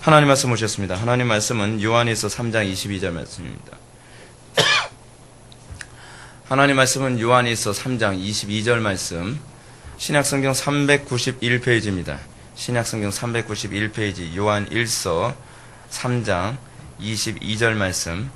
하나님 말씀 오셨습니다. 하나님 말씀은 요한일서 3장 22절 말씀입니다. 하나님 말씀은 요한일서 3장 22절 말씀, 신약성경 391페이지입니다. 신약성경 391페이지 요한일서 3장 22절 말씀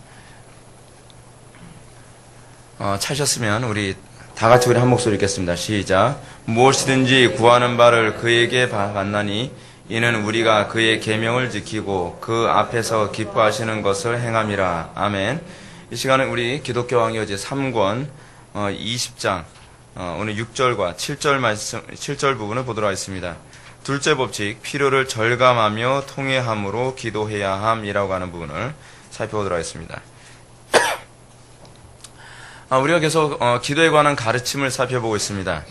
찾으셨으면 우리 다같이 우리 한 목소리 읽겠습니다. 시작. 무엇이든지 구하는 바를 그에게 받나니 이는 우리가 그의 계명을 지키고 그 앞에서 기뻐하시는 것을 행함이라. 아멘. 이 시간은 우리 기독교 왕여제 3권 20장 오늘 6절과 7절 말씀 7절 부분을 보도록 하겠습니다. 둘째 법칙, 필요를 절감하며 통회함으로 기도해야 함이라고 하는 부분을 살펴보도록 하겠습니다. 우리가 계속 기도에 관한 가르침을 살펴보고 있습니다.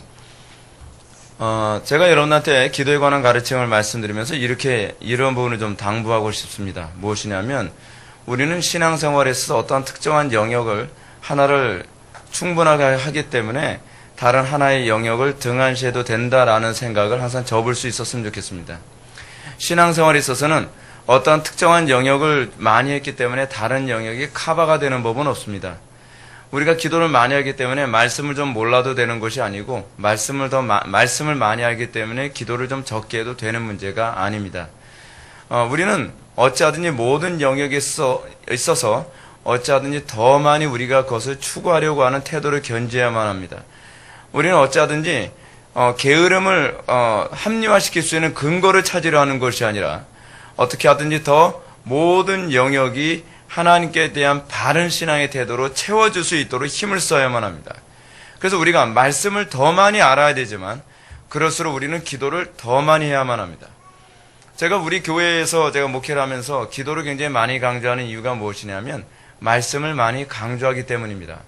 제가 여러분한테 기도에 관한 가르침을 말씀드리면서 이런 부분을 좀 당부하고 싶습니다. 무엇이냐면 우리는 신앙생활에서 어떠한 특정한 영역을 하나를 충분하게 하기 때문에 다른 하나의 영역을 등한시해도 된다라는 생각을 항상 접을 수 있었으면 좋겠습니다. 신앙생활에 있어서는 어떠한 특정한 영역을 많이 했기 때문에 다른 영역이 커버가 되는 법은 없습니다. 우리가 기도를 많이 하기 때문에 말씀을 좀 몰라도 되는 것이 아니고 말씀을 많이 하기 때문에 기도를 좀 적게 해도 되는 문제가 아닙니다. 우리는 어찌하든지 모든 영역에 있어서 어찌하든지 더 많이 우리가 그것을 추구하려고 하는 태도를 견지해야만 합니다. 우리는 어찌하든지 게으름을 합리화시킬 수 있는 근거를 찾으려 하는 것이 아니라 어떻게 하든지 더 모든 영역이 하나님께 대한 바른 신앙의 태도로 채워줄 수 있도록 힘을 써야만 합니다. 그래서 우리가 말씀을 더 많이 알아야 되지만 그럴수록 우리는 기도를 더 많이 해야만 합니다. 제가 우리 교회에서 제가 목회를 하면서 기도를 굉장히 많이 강조하는 이유가 무엇이냐면 말씀을 많이 강조하기 때문입니다.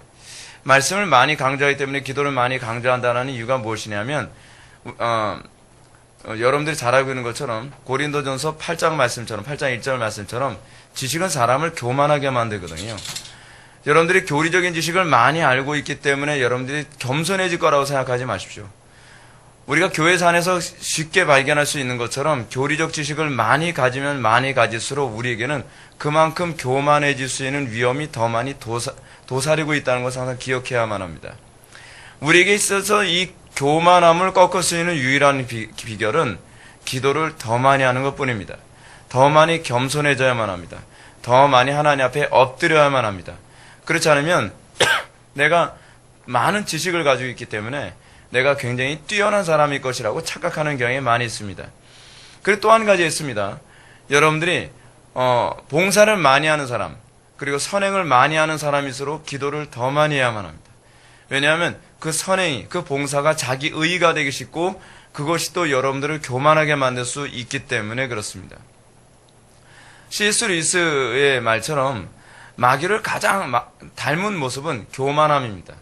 말씀을 많이 강조하기 때문에 기도를 많이 강조한다는 이유가 무엇이냐면 여러분들이 잘 알고 있는 것처럼 고린도전서 8장 말씀처럼 8장 1절 말씀처럼 지식은 사람을 교만하게 만들거든요. 여러분들이 교리적인 지식을 많이 알고 있기 때문에 여러분들이 겸손해질 거라고 생각하지 마십시오. 우리가 교회에서 안에서 쉽게 발견할 수 있는 것처럼 교리적 지식을 많이 가지면 많이 가질수록 우리에게는 그만큼 교만해질 수 있는 위험이 더 많이 도사리고 있다는 것을 항상 기억해야만 합니다. 우리에게 있어서 이 교만함을 꺾을 수 있는 유일한 비결은 기도를 더 많이 하는 것뿐입니다. 더 많이 겸손해져야만 합니다. 더 많이 하나님 앞에 엎드려야만 합니다. 그렇지 않으면 내가 많은 지식을 가지고 있기 때문에 내가 굉장히 뛰어난 사람일 것이라고 착각하는 경향이 많이 있습니다. 그리고 또 한 가지 있습니다. 여러분들이 봉사를 많이 하는 사람 그리고 선행을 많이 하는 사람일수록 기도를 더 많이 해야만 합니다. 왜냐하면 그 선행이 그 봉사가 자기 의의가 되기 쉽고 그것이 또 여러분들을 교만하게 만들 수 있기 때문에 그렇습니다. C.S. 루이스의 말처럼 마귀를 가장 닮은 모습은 교만함입니다.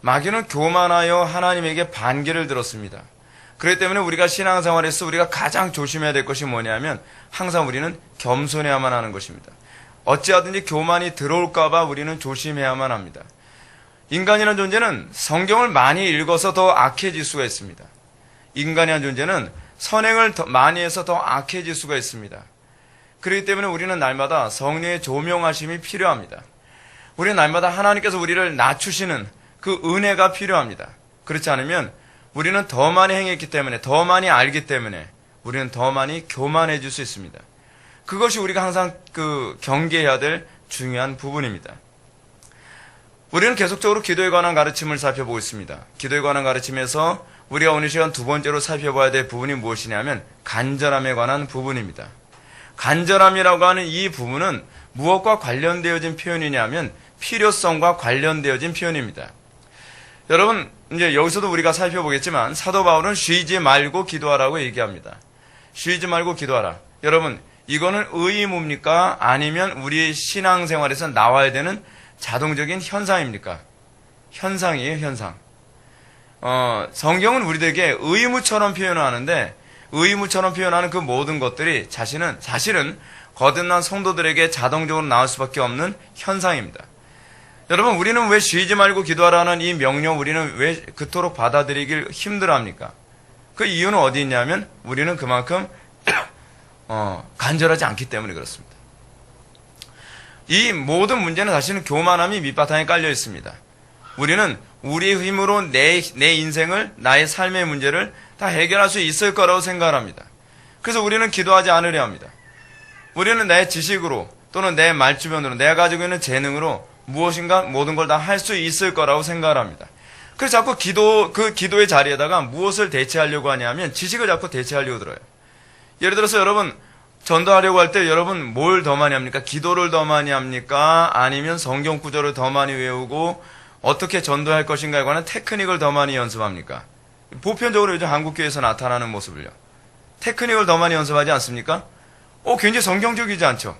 마귀는 교만하여 하나님에게 반기를 들었습니다. 그렇기 때문에 우리가 신앙생활에서 우리가 가장 조심해야 될 것이 뭐냐면 항상 우리는 겸손해야만 하는 것입니다. 어찌하든지 교만이 들어올까봐 우리는 조심해야만 합니다. 인간이라는 존재는 성경을 많이 읽어서 더 악해질 수가 있습니다. 인간이라는 존재는 선행을 더 많이 해서 더 악해질 수가 있습니다. 그렇기 때문에 우리는 날마다 성령의 조명하심이 필요합니다. 우리는 날마다 하나님께서 우리를 낮추시는 그 은혜가 필요합니다. 그렇지 않으면 우리는 더 많이 행했기 때문에 더 많이 알기 때문에 우리는 더 많이 교만해질 수 있습니다. 그것이 우리가 항상 경계해야 될 중요한 부분입니다. 우리는 계속적으로 기도에 관한 가르침을 살펴보고 있습니다. 기도에 관한 가르침에서 우리가 오늘 시간 두 번째로 살펴봐야 될 부분이 무엇이냐면 간절함에 관한 부분입니다. 간절함이라고 하는 이 부분은 무엇과 관련되어진 표현이냐면 필요성과 관련되어진 표현입니다. 여러분, 이제 여기서도 우리가 살펴보겠지만 사도 바울은 쉬지 말고 기도하라고 얘기합니다. 쉬지 말고 기도하라. 여러분, 이거는 의무입니까? 아니면 우리의 신앙생활에서 나와야 되는 자동적인 현상입니까? 현상이에요, 현상. 성경은 우리들에게 의무처럼 표현을 하는데 의무처럼 표현하는 그 모든 것들이 사실은 거듭난 성도들에게 자동적으로 나올 수밖에 없는 현상입니다. 여러분, 우리는 왜 쉬지 말고 기도하라는 이 명령 우리는 왜 그토록 받아들이길 힘들어합니까? 그 이유는 어디 있냐면 우리는 그만큼 간절하지 않기 때문에 그렇습니다. 이 모든 문제는 사실은 교만함이 밑바탕에 깔려 있습니다. 우리는 우리의 힘으로 내 인생을, 나의 삶의 문제를 다 해결할 수 있을 거라고 생각합니다. 그래서 우리는 기도하지 않으려 합니다. 우리는 내 지식으로 또는 내 말주변으로 내가 가지고 있는 재능으로 무엇인가 모든 걸 다 할 수 있을 거라고 생각을 합니다. 그래서 자꾸 그 기도의 자리에다가 무엇을 대체하려고 하냐면 지식을 자꾸 대체하려고 들어요. 예를 들어서 여러분 전도하려고 할 때 여러분 뭘 더 많이 합니까? 기도를 더 많이 합니까? 아니면 성경 구절을 더 많이 외우고 어떻게 전도할 것인가에 관한 테크닉을 더 많이 연습합니까? 보편적으로 요즘 한국교회에서 나타나는 모습을요. 테크닉을 더 많이 연습하지 않습니까? 굉장히 성경적이지 않죠?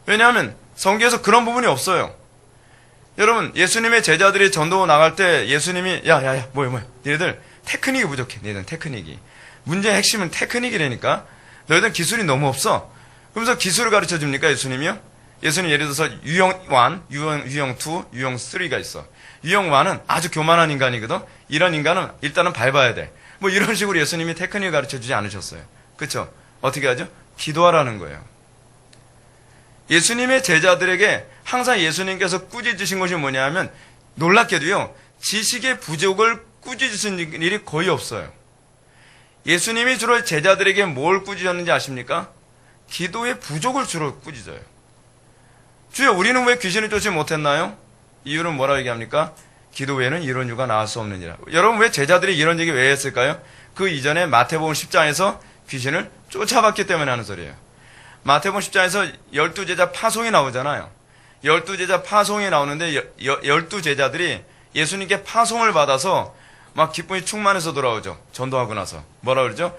왜냐하면 성경에서 그런 부분이 없어요. 여러분 예수님의 제자들이 전도 나갈 때 예수님이 뭐야 너희들 테크닉이 부족해. 너희들 테크닉이. 문제의 핵심은 테크닉이라니까. 너희들 기술이 너무 없어. 그러면서 기술을 가르쳐 줍니까 예수님이요? 예수님 예를 들어서 유형 1, 유형 2, 유형 3가 있어. 유형 1은 아주 교만한 인간이거든. 이런 인간은 일단은 밟아야 돼. 뭐 이런 식으로 예수님이 테크닉을 가르쳐 주지 않으셨어요. 그렇죠? 어떻게 하죠? 기도하라는 거예요. 예수님의 제자들에게 항상 예수님께서 꾸짖으신 것이 뭐냐면 놀랍게도요. 지식의 부족을 꾸짖으신 일이 거의 없어요. 예수님이 주로 제자들에게 뭘 꾸짖었는지 아십니까? 기도의 부족을 주로 꾸짖어요. 주여 우리는 왜 귀신을 쫓지 못했나요? 이유는 뭐라고 얘기합니까? 기도 외에는 이런 이유가 나올 수 없느니라. 여러분 왜 제자들이 이런 얘기 왜 했을까요? 그 이전에 마태복음 10장에서 귀신을 쫓아봤기 때문에 하는 소리예요. 마태복음 10장에서 12제자 파송이 나오잖아요. 12제자 파송이 나오는데 12제자들이 예수님께 파송을 받아서 막 기쁨이 충만해서 돌아오죠. 전도하고 나서. 뭐라 그러죠?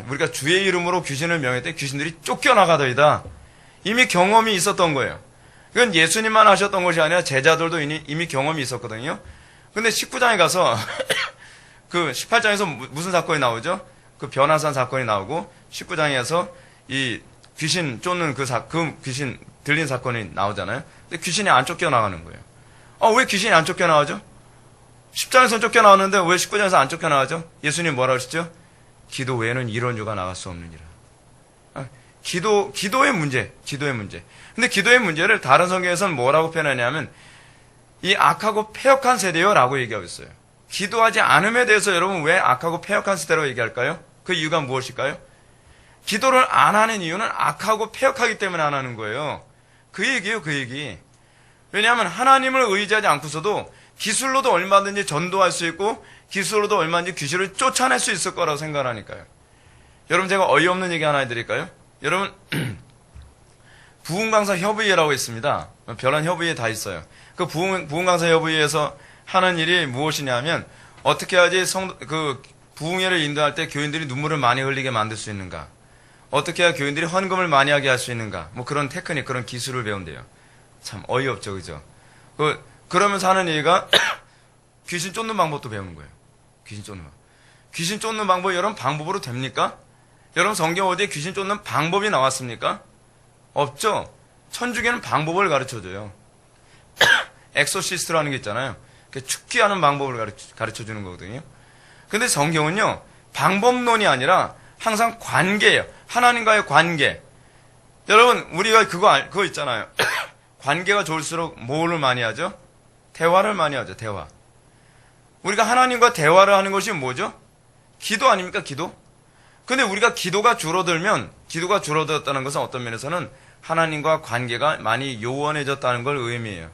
우리가 주의 이름으로 귀신을 명했더니 귀신들이 쫓겨나가더이다. 이미 경험이 있었던 거예요. 이건 예수님만 하셨던 것이 아니라 제자들도 이미 경험이 있었거든요. 근데 19장에 가서 그 18장에서 무슨 사건이 나오죠? 그 변화산 사건이 나오고 19장에서 이 귀신 쫓는 그 귀신 들린 사건이 나오잖아요. 근데 귀신이 안 쫓겨나가는 거예요. 왜 귀신이 안 쫓겨나가죠? 10장에서 쫓겨나왔는데 왜 19장에서 안 쫓겨나가죠? 예수님 뭐라 그러시죠? 기도 외에는 이런 유가 나갈 수 없느니라. 기도의 문제. 근데 기도의 문제를 다른 성경에서는 뭐라고 표현하냐면 이 악하고 패역한 세대요라고 얘기하고 있어요. 기도하지 않음에 대해서 여러분 왜 악하고 패역한 세대라고 얘기할까요? 그 이유가 무엇일까요? 기도를 안 하는 이유는 악하고 패역하기 때문에 안 하는 거예요. 그 얘기예요, 그 얘기. 왜냐하면 하나님을 의지하지 않고서도 기술로도 얼마든지 전도할 수 있고 기술로도 얼마든지 귀신을 쫓아낼 수 있을 거라고 생각하니까요. 여러분 제가 어이없는 얘기 하나 해드릴까요? 여러분 부흥강사 협의회라고 있습니다. 별한 협의회 다 있어요. 그 부흥강사 협의회에서 하는 일이 무엇이냐면 어떻게 해야지 그 부흥회를 인도할 때 교인들이 눈물을 많이 흘리게 만들 수 있는가? 어떻게 해야 교인들이 헌금을 많이 하게 할 수 있는가? 뭐 그런 테크닉, 그런 기술을 배운대요. 참 어이없죠, 그죠? 그러면서 하는 얘기가 귀신 쫓는 방법도 배우는 거예요. 귀신 쫓는 방법이 여러분 방법으로 됩니까? 여러분 성경 어디에 귀신 쫓는 방법이 나왔습니까? 없죠? 천주교는 방법을 가르쳐줘요. 엑소시스트라는 게 있잖아요. 축기하는 방법을 가르쳐주는 거거든요. 근데 성경은요, 방법론이 아니라 항상 관계예요. 하나님과의 관계. 여러분, 우리가 그거 있잖아요. 관계가 좋을수록 뭐를 많이 하죠? 대화를 많이 하죠, 대화. 우리가 하나님과 대화를 하는 것이 뭐죠? 기도 아닙니까, 기도? 근데 우리가 기도가 줄어들었다는 것은 어떤 면에서는 하나님과 관계가 많이 요원해졌다는 걸 의미해요.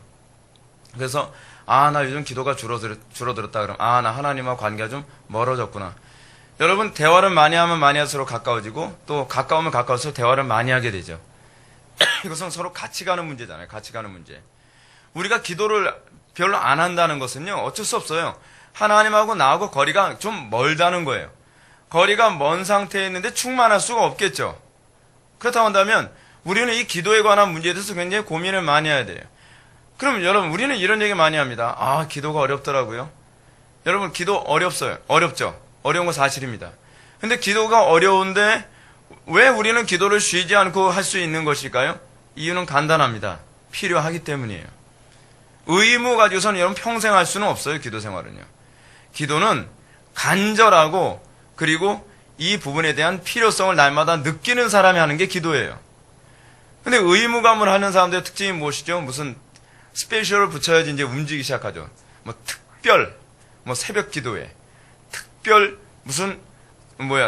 그래서, 나 요즘 기도가 줄어들었다. 그럼, 나 하나님과 관계가 좀 멀어졌구나. 여러분, 대화를 많이 하면 많이 할수록 가까워지고, 또 가까우면 가까울수록 대화를 많이 하게 되죠. 이것은 서로 같이 가는 문제잖아요. 같이 가는 문제. 우리가 기도를 별로 안 한다는 것은요, 어쩔 수 없어요. 하나님하고 나하고 거리가 좀 멀다는 거예요. 거리가 먼 상태에 있는데 충만할 수가 없겠죠. 그렇다고 한다면, 우리는 이 기도에 관한 문제에 대해서 굉장히 고민을 많이 해야 돼요. 그럼 여러분, 우리는 이런 얘기 많이 합니다. 기도가 어렵더라고요. 여러분, 기도 어렵죠? 어려운 건 사실입니다. 근데 기도가 어려운데 왜 우리는 기도를 쉬지 않고 할 수 있는 것일까요? 이유는 간단합니다. 필요하기 때문이에요. 의무 가지고서는 여러분 평생 할 수는 없어요. 기도 생활은요. 기도는 간절하고 그리고 이 부분에 대한 필요성을 날마다 느끼는 사람이 하는 게 기도예요. 근데 의무감을 하는 사람들의 특징이 무엇이죠? 무슨 스페셜을 붙여야지 이제 움직이기 시작하죠. 뭐 특별, 뭐 새벽 기도회, 특별 무슨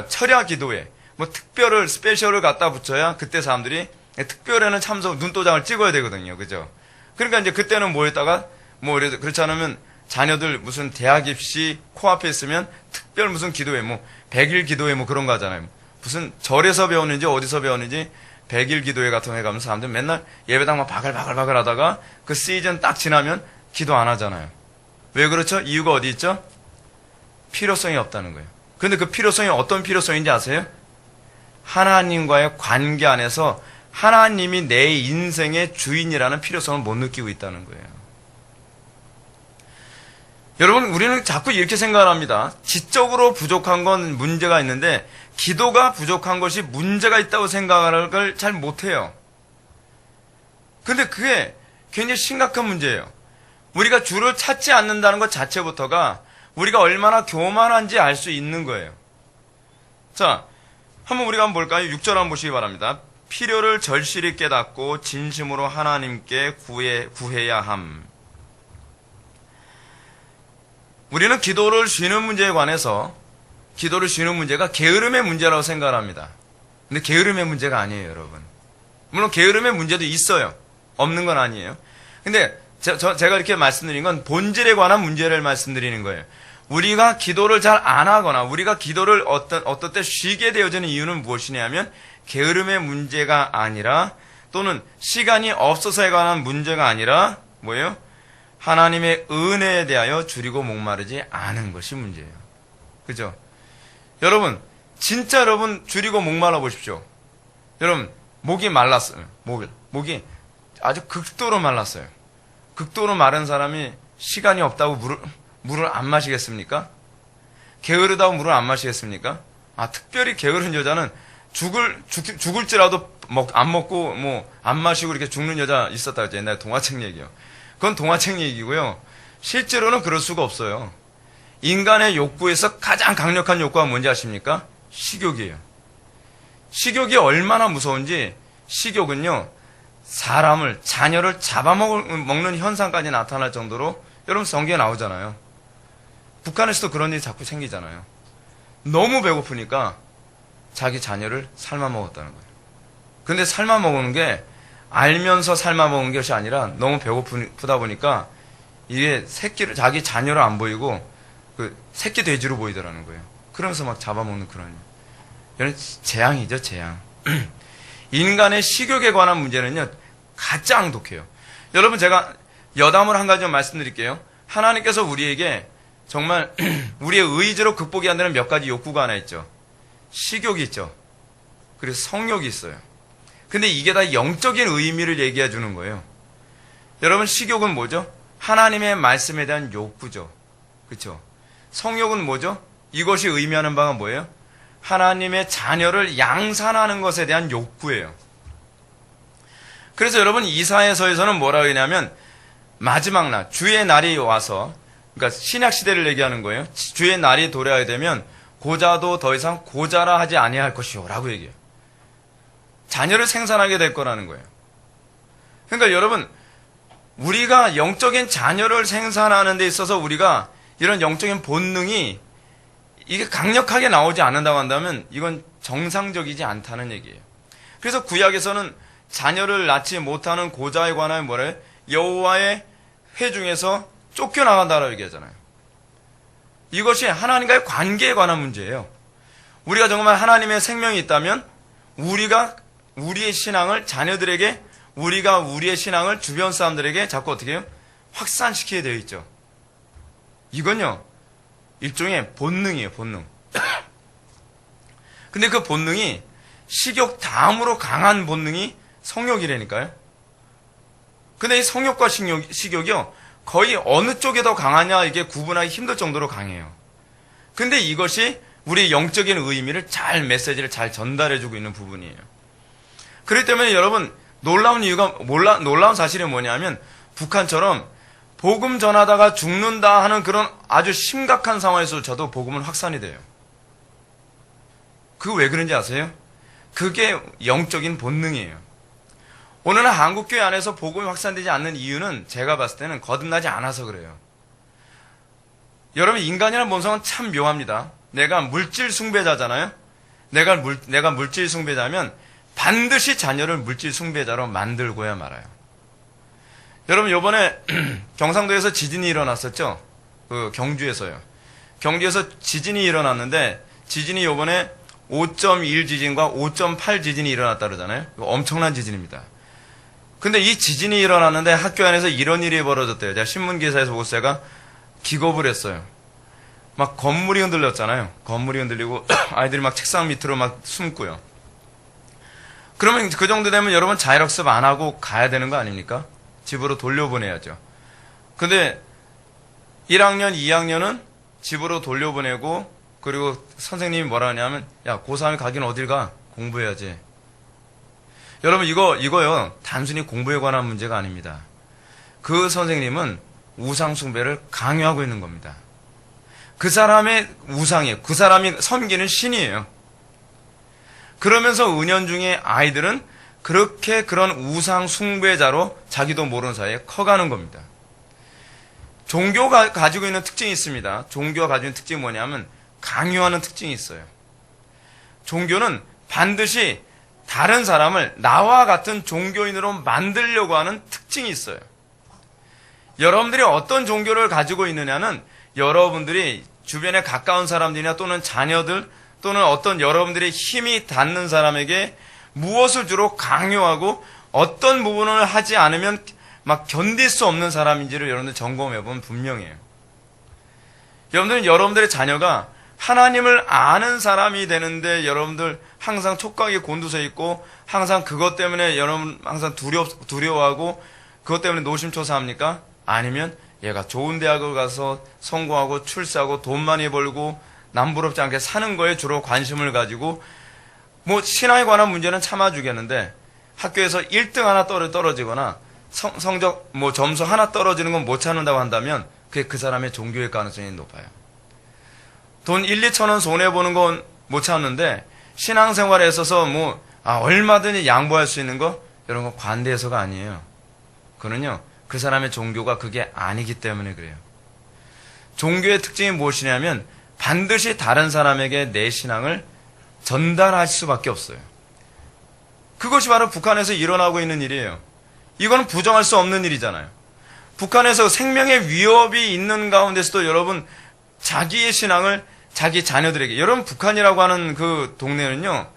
철야 기도회, 뭐 특별을 스페셜을 갖다 붙여야 그때 사람들이 특별에는 참석 눈도장을 찍어야 되거든요. 그죠? 그러니까 이제 그때는 뭐에다가 그렇지 않으면 자녀들 무슨 대학 입시 코앞에 있으면 특별 무슨 기도회, 100일 기도회 그런 거 하잖아요. 무슨 절에서 배우는지 어디서 배우는지 100일 기도회 같은 데 가면 사람들 맨날 예배당 막 바글바글 하다가 그 시즌 딱 지나면 기도 안 하잖아요. 왜 그렇죠? 이유가 어디 있죠? 필요성이 없다는 거예요. 근데 그 필요성이 어떤 필요성인지 아세요? 하나님과의 관계 안에서 하나님이 내 인생의 주인이라는 필요성을 못 느끼고 있다는 거예요. 여러분, 우리는 자꾸 이렇게 생각을 합니다. 지적으로 부족한 건 문제가 있는데 기도가 부족한 것이 문제가 있다고 생각을 잘 못해요. 근데 그게 굉장히 심각한 문제예요. 우리가 주를 찾지 않는다는 것 자체부터가 우리가 얼마나 교만한지 알 수 있는 거예요. 자, 한번 우리가 한번 볼까요? 6절 한번 보시기 바랍니다. 필요를 절실히 깨닫고 진심으로 하나님께 구해야 함. 우리는 기도를 쉬는 문제에 관해서 기도를 쉬는 문제가 게으름의 문제라고 생각을 합니다. 근데 게으름의 문제가 아니에요, 여러분. 물론 게으름의 문제도 있어요. 없는 건 아니에요. 근데 제가 이렇게 말씀드린 건 본질에 관한 문제를 말씀드리는 거예요. 우리가 기도를 잘 안 하거나 우리가 기도를 어떤 때 쉬게 되어지는 이유는 무엇이냐면 게으름의 문제가 아니라 또는 시간이 없어서에 관한 문제가 아니라 뭐예요? 하나님의 은혜에 대하여 줄이고 목마르지 않은 것이 문제예요. 그죠? 여러분, 진짜 여러분 줄이고 목말라 보십시오. 여러분, 목이 말랐어요. 목이 아주 극도로 말랐어요. 극도로 마른 사람이 시간이 없다고 물을 안 마시겠습니까? 게으르다고 물을 안 마시겠습니까? 특별히 게으른 여자는 죽을지라도 안 먹고 안 마시고 이렇게 죽는 여자 있었다 그랬죠. 옛날에 동화책 얘기요. 그건 동화책 얘기고요. 실제로는 그럴 수가 없어요. 인간의 욕구에서 가장 강력한 욕구가 뭔지 아십니까? 식욕이에요. 식욕이 얼마나 무서운지 식욕은요. 사람을, 자녀를 잡아먹는 현상까지 나타날 정도로 여러분 성경에 나오잖아요. 북한에서도 그런 일이 자꾸 생기잖아요. 너무 배고프니까 자기 자녀를 삶아먹었다는 거예요. 근데 삶아먹는 게 알면서 삶아먹은 것이 아니라 너무 배고프다 보니까 이게 자기 자녀를 안 보이고 그 새끼 돼지로 보이더라는 거예요. 그러면서 막 잡아먹는 그런 이런 재앙이죠, 재앙. 인간의 식욕에 관한 문제는요, 가장 독해요. 여러분, 제가 여담을 한 가지 좀 말씀드릴게요. 하나님께서 우리에게 정말 우리의 의지로 극복이 안 되는 몇 가지 욕구가 하나 있죠. 식욕이 있죠. 그리고 성욕이 있어요. 근데 이게 다 영적인 의미를 얘기해 주는 거예요. 여러분, 식욕은 뭐죠? 하나님의 말씀에 대한 욕구죠. 그렇죠? 성욕은 뭐죠? 이것이 의미하는 바가 뭐예요? 하나님의 자녀를 양산하는 것에 대한 욕구예요. 그래서 여러분, 이사야서에서는 뭐라고 하냐면 마지막 날, 주의 날이 와서, 그러니까 신약시대를 얘기하는 거예요. 주의 날이 도래하게 되면 고자도 더 이상 고자라 하지 아니할 것이요 라고 얘기해요. 자녀를 생산하게 될 거라는 거예요. 그러니까 여러분, 우리가 영적인 자녀를 생산하는 데 있어서 우리가 이런 영적인 본능이 이게 강력하게 나오지 않는다고 한다면 이건 정상적이지 않다는 얘기예요. 그래서 구약에서는 자녀를 낳지 못하는 고자에 관하여 뭐래요? 여호와의 회중에서 쫓겨나간다라고 얘기하잖아요. 이것이 하나님과의 관계에 관한 문제예요. 우리가 정말 하나님의 생명이 있다면 우리가 우리의 신앙을 자녀들에게, 우리가 우리의 신앙을 주변 사람들에게 자꾸 어떻게 해요? 확산시키게 되어 있죠. 이건요, 일종의 본능이에요, 본능. 근데 그 본능이 식욕 다음으로 강한 본능이 성욕이라니까요. 근데 이 성욕과 식욕이요, 거의 어느 쪽에 더 강하냐 이게 구분하기 힘들 정도로 강해요. 근데 이것이 우리 영적인 의미를 메시지를 잘 전달해주고 있는 부분이에요. 그렇기 때문에 여러분, 놀라운 사실이 뭐냐면 북한처럼 복음 전하다가 죽는다 하는 그런 아주 심각한 상황에서조차도 복음은 확산이 돼요. 그 왜 그런지 아세요? 그게 영적인 본능이에요. 오늘날 한국교회 안에서 복음이 확산되지 않는 이유는 제가 봤을 때는 거듭나지 않아서 그래요. 여러분, 인간이라는 본성은 참 묘합니다. 내가 물질 숭배자잖아요. 내가 물질 숭배자면 반드시 자녀를 물질 숭배자로 만들고야 말아요. 여러분, 요번에 경상도에서 지진이 일어났었죠? 그 경주에서요. 경주에서 지진이 일어났는데, 지진이 요번에 5.1 지진과 5.8 지진이 일어났다 그러잖아요. 엄청난 지진입니다. 근데 이 지진이 일어났는데 학교 안에서 이런 일이 벌어졌대요. 제가 신문기사에서 보고 제가 기겁을 했어요. 막 건물이 흔들렸잖아요. 건물이 흔들리고 아이들이 막 책상 밑으로 막 숨고요. 그러면 그 정도 되면 여러분 자율학습 안 하고 가야 되는 거 아닙니까? 집으로 돌려보내야죠. 근데 1학년, 2학년은 집으로 돌려보내고, 그리고 선생님이 뭐라 하냐면, 야, 고3에 가긴 어딜 가? 공부해야지. 여러분, 이거요. 단순히 공부에 관한 문제가 아닙니다. 그 선생님은 우상숭배를 강요하고 있는 겁니다. 그 사람의 우상이에요. 그 사람이 섬기는 신이에요. 그러면서 은연중에 아이들은 그렇게 그런 우상숭배자로 자기도 모르는 사이에 커가는 겁니다. 종교가 가지고 있는 특징이 있습니다. 종교가 가지고 있는 특징이 뭐냐면 강요하는 특징이 있어요. 종교는 반드시 다른 사람을 나와 같은 종교인으로 만들려고 하는 특징이 있어요. 여러분들이 어떤 종교를 가지고 있느냐는 여러분들이 주변에 가까운 사람들이나 또는 자녀들 또는 어떤 여러분들의 힘이 닿는 사람에게 무엇을 주로 강요하고 어떤 부분을 하지 않으면 막 견딜 수 없는 사람인지를 여러분들 점검해보면 분명해요. 여러분들은 여러분들의 자녀가 하나님을 아는 사람이 되는데 여러분들 항상 촉각이 곤두서 있고 항상 그것 때문에 여러분 항상 두려워하고 그것 때문에 노심초사합니까? 아니면 얘가 좋은 대학을 가서 성공하고 출세하고 돈 많이 벌고 남부럽지 않게 사는 거에 주로 관심을 가지고 뭐 신앙에 관한 문제는 참아주겠는데 학교에서 1등 하나 떨어지거나 성적 뭐 점수 하나 떨어지는 건 못 찾는다고 한다면 그게 그 사람의 종교일 가능성이 높아요. 돈 1, 2천 원 손해보는 건 못 찾는데 신앙생활에 있어서 뭐 얼마든지 양보할 수 있는 거 이런 거 관대해서가 아니에요. 그거는요 그 사람의 종교가 그게 아니기 때문에 그래요. 종교의 특징이 무엇이냐면 반드시 다른 사람에게 내 신앙을 전달할 수밖에 없어요. 그것이 바로 북한에서 일어나고 있는 일이에요. 이거는 부정할 수 없는 일이잖아요. 북한에서 생명의 위협이 있는 가운데서도 여러분 자기의 신앙을 자기 자녀들에게, 여러분 북한이라고 하는 그 동네는요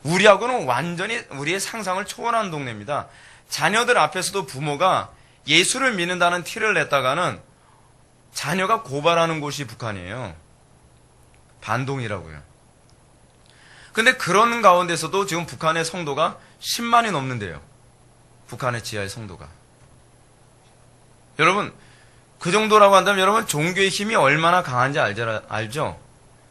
우리하고는 완전히 우리의 상상을 초월하는 동네입니다. 자녀들 앞에서도 부모가 예수를 믿는다는 티를 냈다가는 자녀가 고발하는 곳이 북한이에요. 반동이라고요. 근데 그런 가운데서도 지금 북한의 성도가 10만이 넘는데요. 북한의 지하의 성도가. 여러분 그 정도라고 한다면 여러분 종교의 힘이 얼마나 강한지 알죠?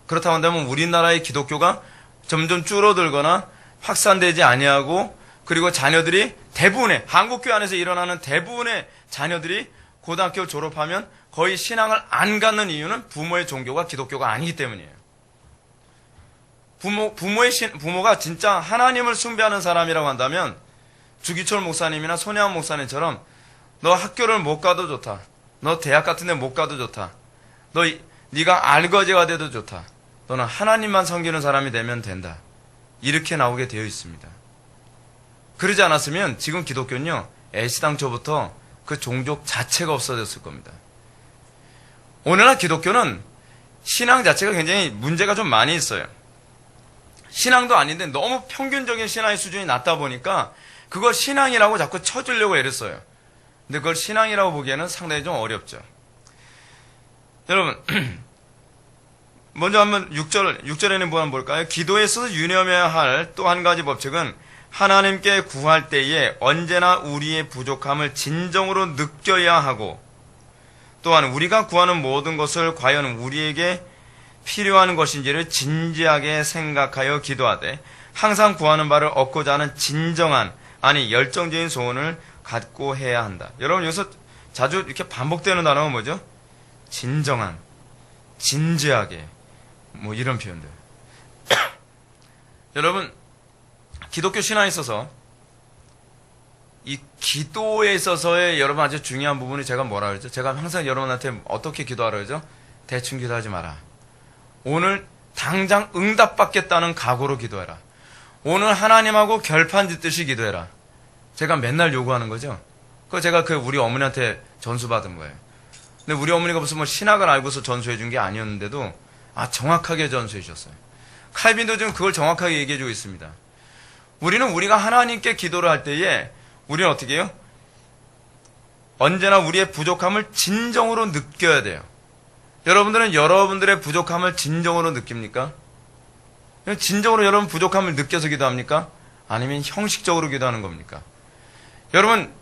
그렇다고 한다면 우리나라의 기독교가 점점 줄어들거나 확산되지 아니하고 그리고 자녀들이 대부분의 한국교회 안에서 일어나는 대부분의 자녀들이 고등학교 졸업하면 거의 신앙을 안 갖는 이유는 부모의 종교가 기독교가 아니기 때문이에요. 부모가 진짜 하나님을 숭배하는 사람이라고 한다면 주기철 목사님이나 손혜원 목사님처럼 너 학교를 못 가도 좋다. 너 대학 같은 데 못 가도 좋다. 네가 알거지가 돼도 좋다. 너는 하나님만 섬기는 사람이 되면 된다. 이렇게 나오게 되어 있습니다. 그러지 않았으면 지금 기독교는요. 애시당초부터 그 종족 자체가 없어졌을 겁니다. 오늘날 기독교는 신앙 자체가 굉장히 문제가 좀 많이 있어요. 신앙도 아닌데 너무 평균적인 신앙의 수준이 낮다 보니까 그걸 신앙이라고 자꾸 쳐주려고 애를 써요. 근데 그걸 신앙이라고 보기에는 상당히 좀 어렵죠. 여러분 먼저 한번 6절에는 뭐 한번 볼까요? 기도에 있어서 유념해야 할 또 한 가지 법칙은 하나님께 구할 때에 언제나 우리의 부족함을 진정으로 느껴야 하고 또한 우리가 구하는 모든 것을 과연 우리에게 필요한 것인지를 진지하게 생각하여 기도하되 항상 구하는 바를 얻고자 하는 진정한 아니 열정적인 소원을 갖고 해야 한다. 여러분 여기서 자주 이렇게 반복되는 단어가 뭐죠? 진정한, 진지하게 뭐 이런 표현들. 여러분, 기독교 신앙에 있어서 이 기도에 있어서의 여러분 아주 중요한 부분이 제가 뭐라 그러죠? 제가 항상 여러분한테 어떻게 기도하라 그러죠? 대충 기도하지 마라. 오늘 당장 응답받겠다는 각오로 기도해라. 오늘 하나님하고 결판 짓듯이 기도해라. 제가 맨날 요구하는 거죠. 그거 제가 우리 어머니한테 전수받은 거예요. 근데 우리 어머니가 무슨 뭐 신학을 알고서 전수해 준 게 아니었는데도 정확하게 전수해 주셨어요. 칼빈도 지금 그걸 정확하게 얘기해 주고 있습니다. 우리가 하나님께 기도를 할 때에 우리는 어떻게 해요? 언제나 우리의 부족함을 진정으로 느껴야 돼요. 여러분들은 여러분들의 부족함을 진정으로 느낍니까? 진정으로 여러분 부족함을 느껴서 기도합니까? 아니면 형식적으로 기도하는 겁니까? 여러분,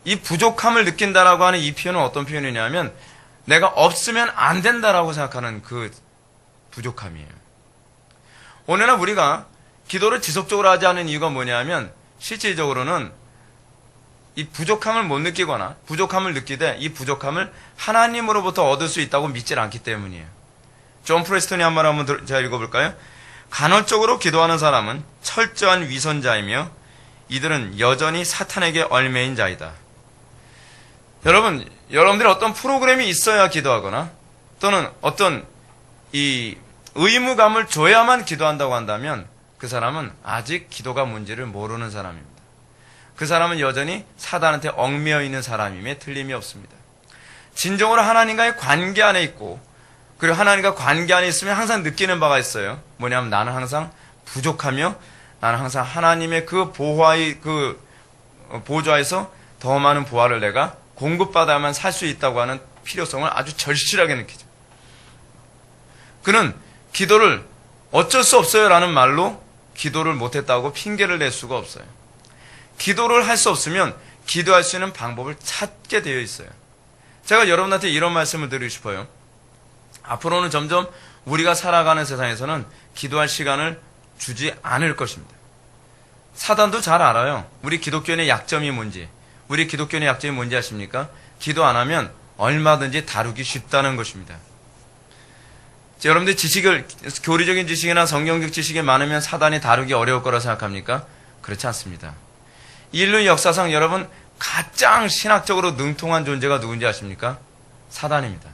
이 부족함을 느낀다라고 하는 이 표현은 어떤 표현이냐면 내가 없으면 안 된다라고 생각하는 그 부족함이에요. 오늘날 우리가 기도를 지속적으로 하지 않은 이유가 뭐냐면 실질적으로는 이 부족함을 못 느끼거나 부족함을 느끼되 이 부족함을 하나님으로부터 얻을 수 있다고 믿질 않기 때문이에요. 존 프레스턴이 한 말 한번 제가 읽어볼까요? 간헐적으로 기도하는 사람은 철저한 위선자이며 이들은 여전히 사탄에게 얽매인 자이다. 여러분들이 어떤 프로그램이 있어야 기도하거나 또는 어떤 이 의무감을 줘야만 기도한다고 한다면 그 사람은 아직 기도가 뭔지를 모르는 사람입니다. 그 사람은 여전히 사단한테 얽매여 있는 사람임에 틀림이 없습니다. 진정으로 하나님과의 관계 안에 있고 그리고 하나님과 관계 안에 있으면 항상 느끼는 바가 있어요. 뭐냐면 나는 항상 부족하며 나는 항상 하나님의 그 보좌에서 더 많은 보화를 내가 공급받아야만 살 수 있다고 하는 필요성을 아주 절실하게 느끼죠. 그는 기도를 어쩔 수 없어요 라는 말로 기도를 못했다고 핑계를 낼 수가 없어요. 기도를 할 수 없으면 기도할 수 있는 방법을 찾게 되어 있어요. 제가 여러분한테 이런 말씀을 드리고 싶어요. 앞으로는 점점 우리가 살아가는 세상에서는 기도할 시간을 주지 않을 것입니다. 사단도 잘 알아요. 우리 기독교인의 약점이 뭔지. 우리 기독교인의 약점이 뭔지 아십니까? 기도 안 하면 얼마든지 다루기 쉽다는 것입니다. 여러분들 교리적인 지식이나 성경적 지식이 많으면 사단이 다루기 어려울 거라 생각합니까? 그렇지 않습니다. 인류 역사상 여러분 가장 신학적으로 능통한 존재가 누군지 아십니까? 사단입니다.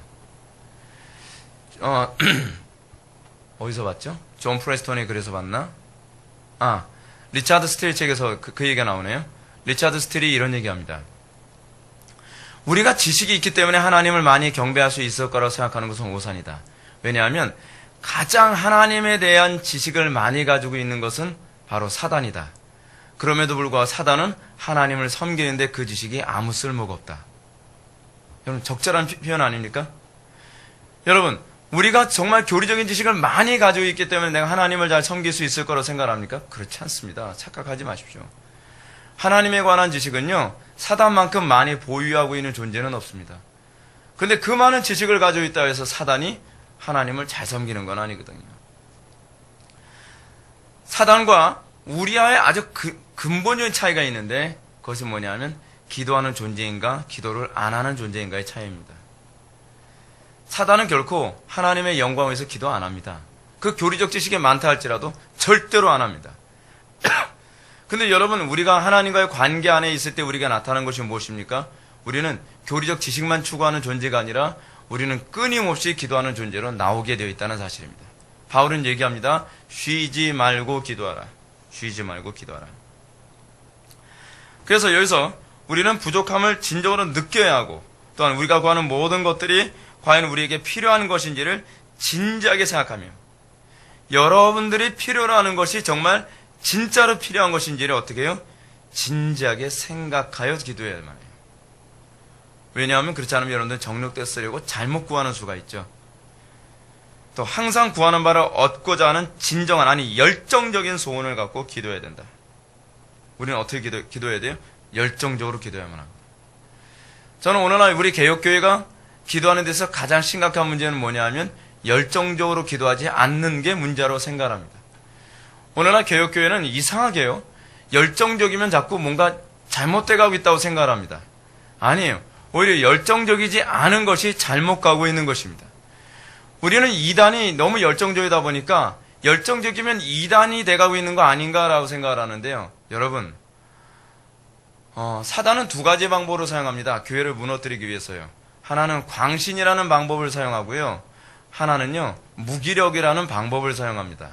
어디서 봤죠? 존 프레스턴이 그래서 봤나? 리차드 스틸 책에서 그 얘기가 나오네요. 리차드 스틸이 이런 얘기합니다. 우리가 지식이 있기 때문에 하나님을 많이 경배할 수 있을 거라고 생각하는 것은 오산이다. 왜냐하면 가장 하나님에 대한 지식을 많이 가지고 있는 것은 바로 사단이다. 그럼에도 불구하고 사단은 하나님을 섬기는데 그 지식이 아무 쓸모가 없다. 여러분 적절한 표현 아닙니까? 여러분 우리가 정말 교리적인 지식을 많이 가지고 있기 때문에 내가 하나님을 잘 섬길 수 있을 거라고 생각합니까? 그렇지 않습니다. 착각하지 마십시오. 하나님에 관한 지식은요 사단만큼 많이 보유하고 있는 존재는 없습니다. 그런데 그 많은 지식을 가지고 있다고 해서 사단이 하나님을 잘 섬기는 건 아니거든요. 사단과 우리와의 아주 근본적인 차이가 있는데 그것은 뭐냐면 기도하는 존재인가 기도를 안 하는 존재인가의 차이입니다. 사단은 결코 하나님의 영광을 위해서 기도 안 합니다. 그 교리적 지식이 많다 할지라도 절대로 안 합니다. 근데 여러분 우리가 하나님과의 관계 안에 있을 때 우리가 나타나는 것이 무엇입니까? 우리는 교리적 지식만 추구하는 존재가 아니라 우리는 끊임없이 기도하는 존재로 나오게 되어 있다는 사실입니다. 바울은 얘기합니다. 쉬지 말고 기도하라. 쉬지 말고 기도하라. 그래서 여기서 우리는 부족함을 진정으로 느껴야 하고 또한 우리가 구하는 모든 것들이 과연 우리에게 필요한 것인지를 진지하게 생각하며 여러분들이 필요로 하는 것이 정말 진짜로 필요한 것인지를 어떻게 해요? 진지하게 생각하여 기도해야만 해요. 왜냐하면 그렇지 않으면 여러분들은 정력대 쓰려고 잘못 구하는 수가 있죠. 또 항상 구하는 바를 얻고자 하는 진정한 아니 열정적인 소원을 갖고 기도해야 된다. 우리는 어떻게 기도해야 돼요? 열정적으로 기도해야만 합니다. 저는 오늘날 우리 개혁교회가 기도하는 데서 가장 심각한 문제는 뭐냐 하면 열정적으로 기도하지 않는 게 문제라고 생각합니다. 오늘날 개혁교회는 이상하게요. 열정적이면 자꾸 뭔가 잘못돼 가고 있다고 생각을 합니다. 아니에요. 오히려 열정적이지 않은 것이 잘못 가고 있는 것입니다. 우리는 이단이 너무 열정적이다 보니까 열정적이면 이단이 돼가고 있는 거 아닌가라고 생각을 하는데요. 여러분, 사단은 두 가지 방법으로 사용합니다. 교회를 무너뜨리기 위해서요. 하나는 광신이라는 방법을 사용하고요. 하나는요, 무기력이라는 방법을 사용합니다.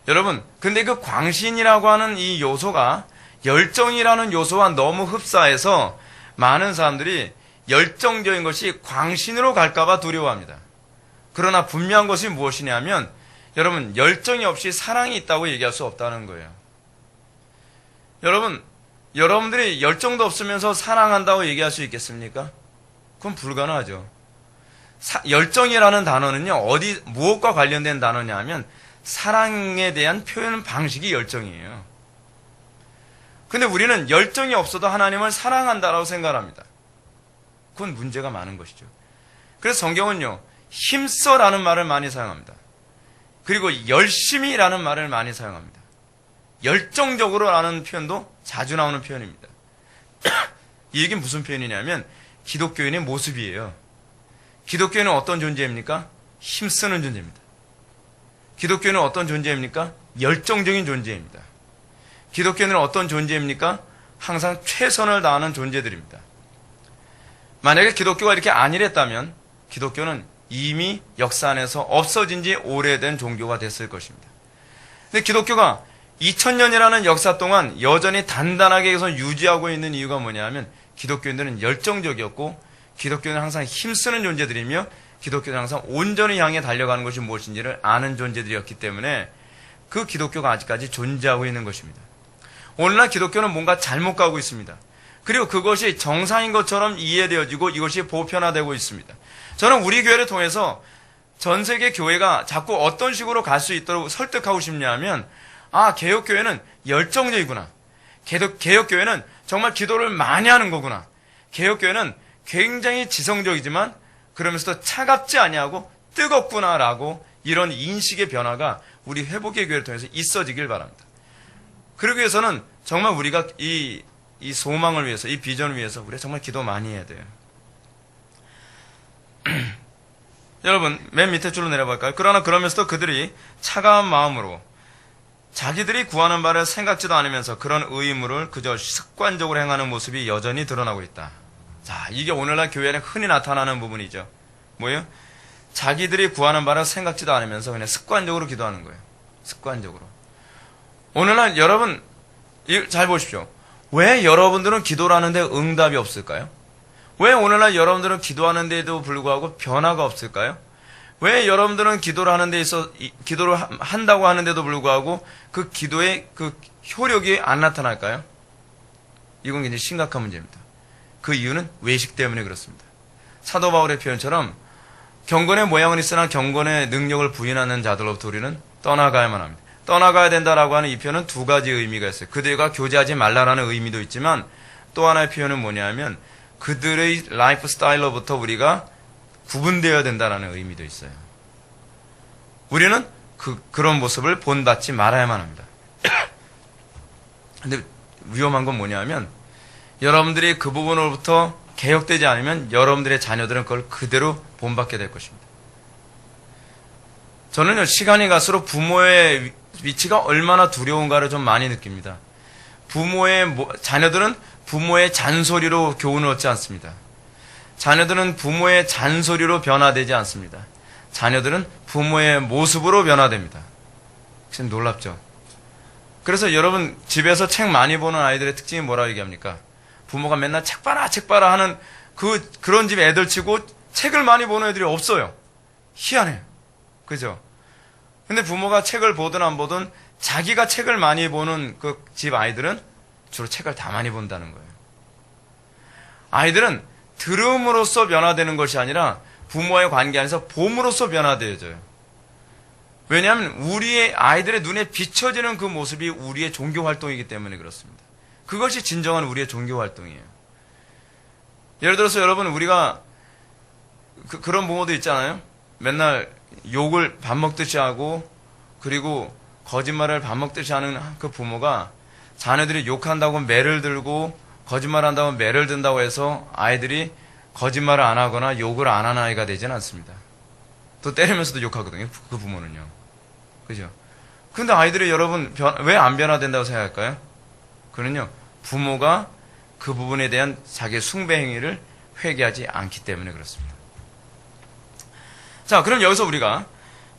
여러분, 근데 그 광신이라고 하는 이 요소가 열정이라는 요소와 너무 흡사해서 많은 사람들이 열정적인 것이 광신으로 갈까봐 두려워합니다. 그러나 분명한 것이 무엇이냐면, 여러분, 열정이 없이 사랑이 있다고 얘기할 수 없다는 거예요. 여러분들이 열정도 없으면서 사랑한다고 얘기할 수 있겠습니까? 그건 불가능하죠. 열정이라는 단어는요, 무엇과 관련된 단어냐 하면, 사랑에 대한 표현 방식이 열정이에요. 근데 우리는 열정이 없어도 하나님을 사랑한다라고 생각합니다. 그건 문제가 많은 것이죠. 그래서 성경은요, 힘써라는 말을 많이 사용합니다. 그리고 열심히라는 말을 많이 사용합니다. 열정적으로라는 표현도 자주 나오는 표현입니다. 이 얘기는 무슨 표현이냐면 기독교인의 모습이에요. 기독교인은 어떤 존재입니까? 힘쓰는 존재입니다. 기독교인은 어떤 존재입니까? 열정적인 존재입니다. 기독교인은 어떤 존재입니까? 항상 최선을 다하는 존재들입니다. 만약에 기독교가 이렇게 아니랬다면 기독교는 이미 역사 안에서 없어진 지 오래된 종교가 됐을 것입니다. 근데 기독교가 2000년이라는 역사 동안 여전히 단단하게 계속 유지하고 있는 이유가 뭐냐면 기독교인들은 열정적이었고 기독교는 항상 힘쓰는 존재들이며 기독교는 항상 온전히 향해 달려가는 것이 무엇인지를 아는 존재들이었기 때문에 그 기독교가 아직까지 존재하고 있는 것입니다. 오늘날 기독교는 뭔가 잘못 가고 있습니다. 그리고 그것이 정상인 것처럼 이해되어지고 이것이 보편화되고 있습니다. 저는 우리 교회를 통해서 전 세계 교회가 자꾸 어떤 식으로 갈 수 있도록 설득하고 싶냐면 개혁교회는 열정적이구나. 개혁교회는 정말 기도를 많이 하는 거구나. 개혁교회는 굉장히 지성적이지만 그러면서도 차갑지 아니하고 뜨겁구나라고 이런 인식의 변화가 우리 회복의 교회를 통해서 있어지길 바랍니다. 그러기 위해서는 정말 우리가 이 소망을 위해서, 이 비전을 위해서 우리가 정말 기도 많이 해야 돼요. 여러분, 맨 밑에 줄로 내려볼까요? 그러나 그러면서도 그들이 차가운 마음으로 자기들이 구하는 바를 생각지도 않으면서 그런 의무를 그저 습관적으로 행하는 모습이 여전히 드러나고 있다. 자, 이게 오늘날 교회에 흔히 나타나는 부분이죠. 뭐예요? 자기들이 구하는 바를 생각지도 않으면서 그냥 습관적으로 기도하는 거예요. 습관적으로. 오늘날 여러분, 잘 보십시오. 왜 여러분들은 기도를 하는데 응답이 없을까요? 왜 오늘날 여러분들은 기도하는데도 불구하고 변화가 없을까요? 왜 여러분들은 기도를 하는 데 있어 기도를 한다고 하는데도 불구하고 그 기도의 그 효력이 안 나타날까요? 이건 굉장히 심각한 문제입니다. 그 이유는 외식 때문에 그렇습니다. 사도 바울의 표현처럼 경건의 모양은 있으나 경건의 능력을 부인하는 자들로부터 우리는 떠나가야만 합니다. 떠나가야 된다라고 하는 이 표현은 두 가지 의미가 있어요. 그들과 교제하지 말라라는 의미도 있지만 또 하나의 표현은 뭐냐면 그들의 라이프 스타일로부터 우리가 구분되어야 된다라는 의미도 있어요. 우리는 그런 모습을 본받지 말아야만 합니다. 근데 위험한 건 뭐냐면 여러분들이 그 부분으로부터 개혁되지 않으면 여러분들의 자녀들은 그걸 그대로 본받게 될 것입니다. 저는요, 시간이 갈수록 부모의 위치가 얼마나 두려운가를 좀 많이 느낍니다. 자녀들은 부모의 잔소리로 교훈을 얻지 않습니다. 자녀들은 부모의 잔소리로 변화되지 않습니다. 자녀들은 부모의 모습으로 변화됩니다. 지금 놀랍죠? 그래서 여러분 집에서 책 많이 보는 아이들의 특징이 뭐라고 얘기합니까? 부모가 맨날 책 봐라 하는 그런 집 애들 치고 책을 많이 보는 애들이 없어요. 희한해. 그죠? 근데 부모가 책을 보든 안 보든 자기가 책을 많이 보는 그 집 아이들은 주로 책을 다 많이 본다는 거예요. 아이들은 들음으로써 변화되는 것이 아니라 부모와의 관계 안에서 봄으로써 변화되어져요. 왜냐하면 우리의 아이들의 눈에 비춰지는 그 모습이 우리의 종교 활동이기 때문에 그렇습니다. 그것이 진정한 우리의 종교 활동이에요. 예를 들어서 여러분 우리가 그런 부모도 있잖아요. 맨날 욕을 밥 먹듯이 하고 그리고 거짓말을 밥 먹듯이 하는 그 부모가 자녀들이 욕한다고 매를 들고 거짓말한다고 매를 든다고 해서 아이들이 거짓말을 안 하거나 욕을 안 하는 아이가 되지는 않습니다. 또 때리면서도 욕하거든요. 그 부모는요. 그죠? 근데 아이들이 여러분 왜 안 변화된다고 생각할까요? 그는요, 부모가 그 부분에 대한 자기의 숭배 행위를 회개하지 않기 때문에 그렇습니다. 자, 그럼 여기서 우리가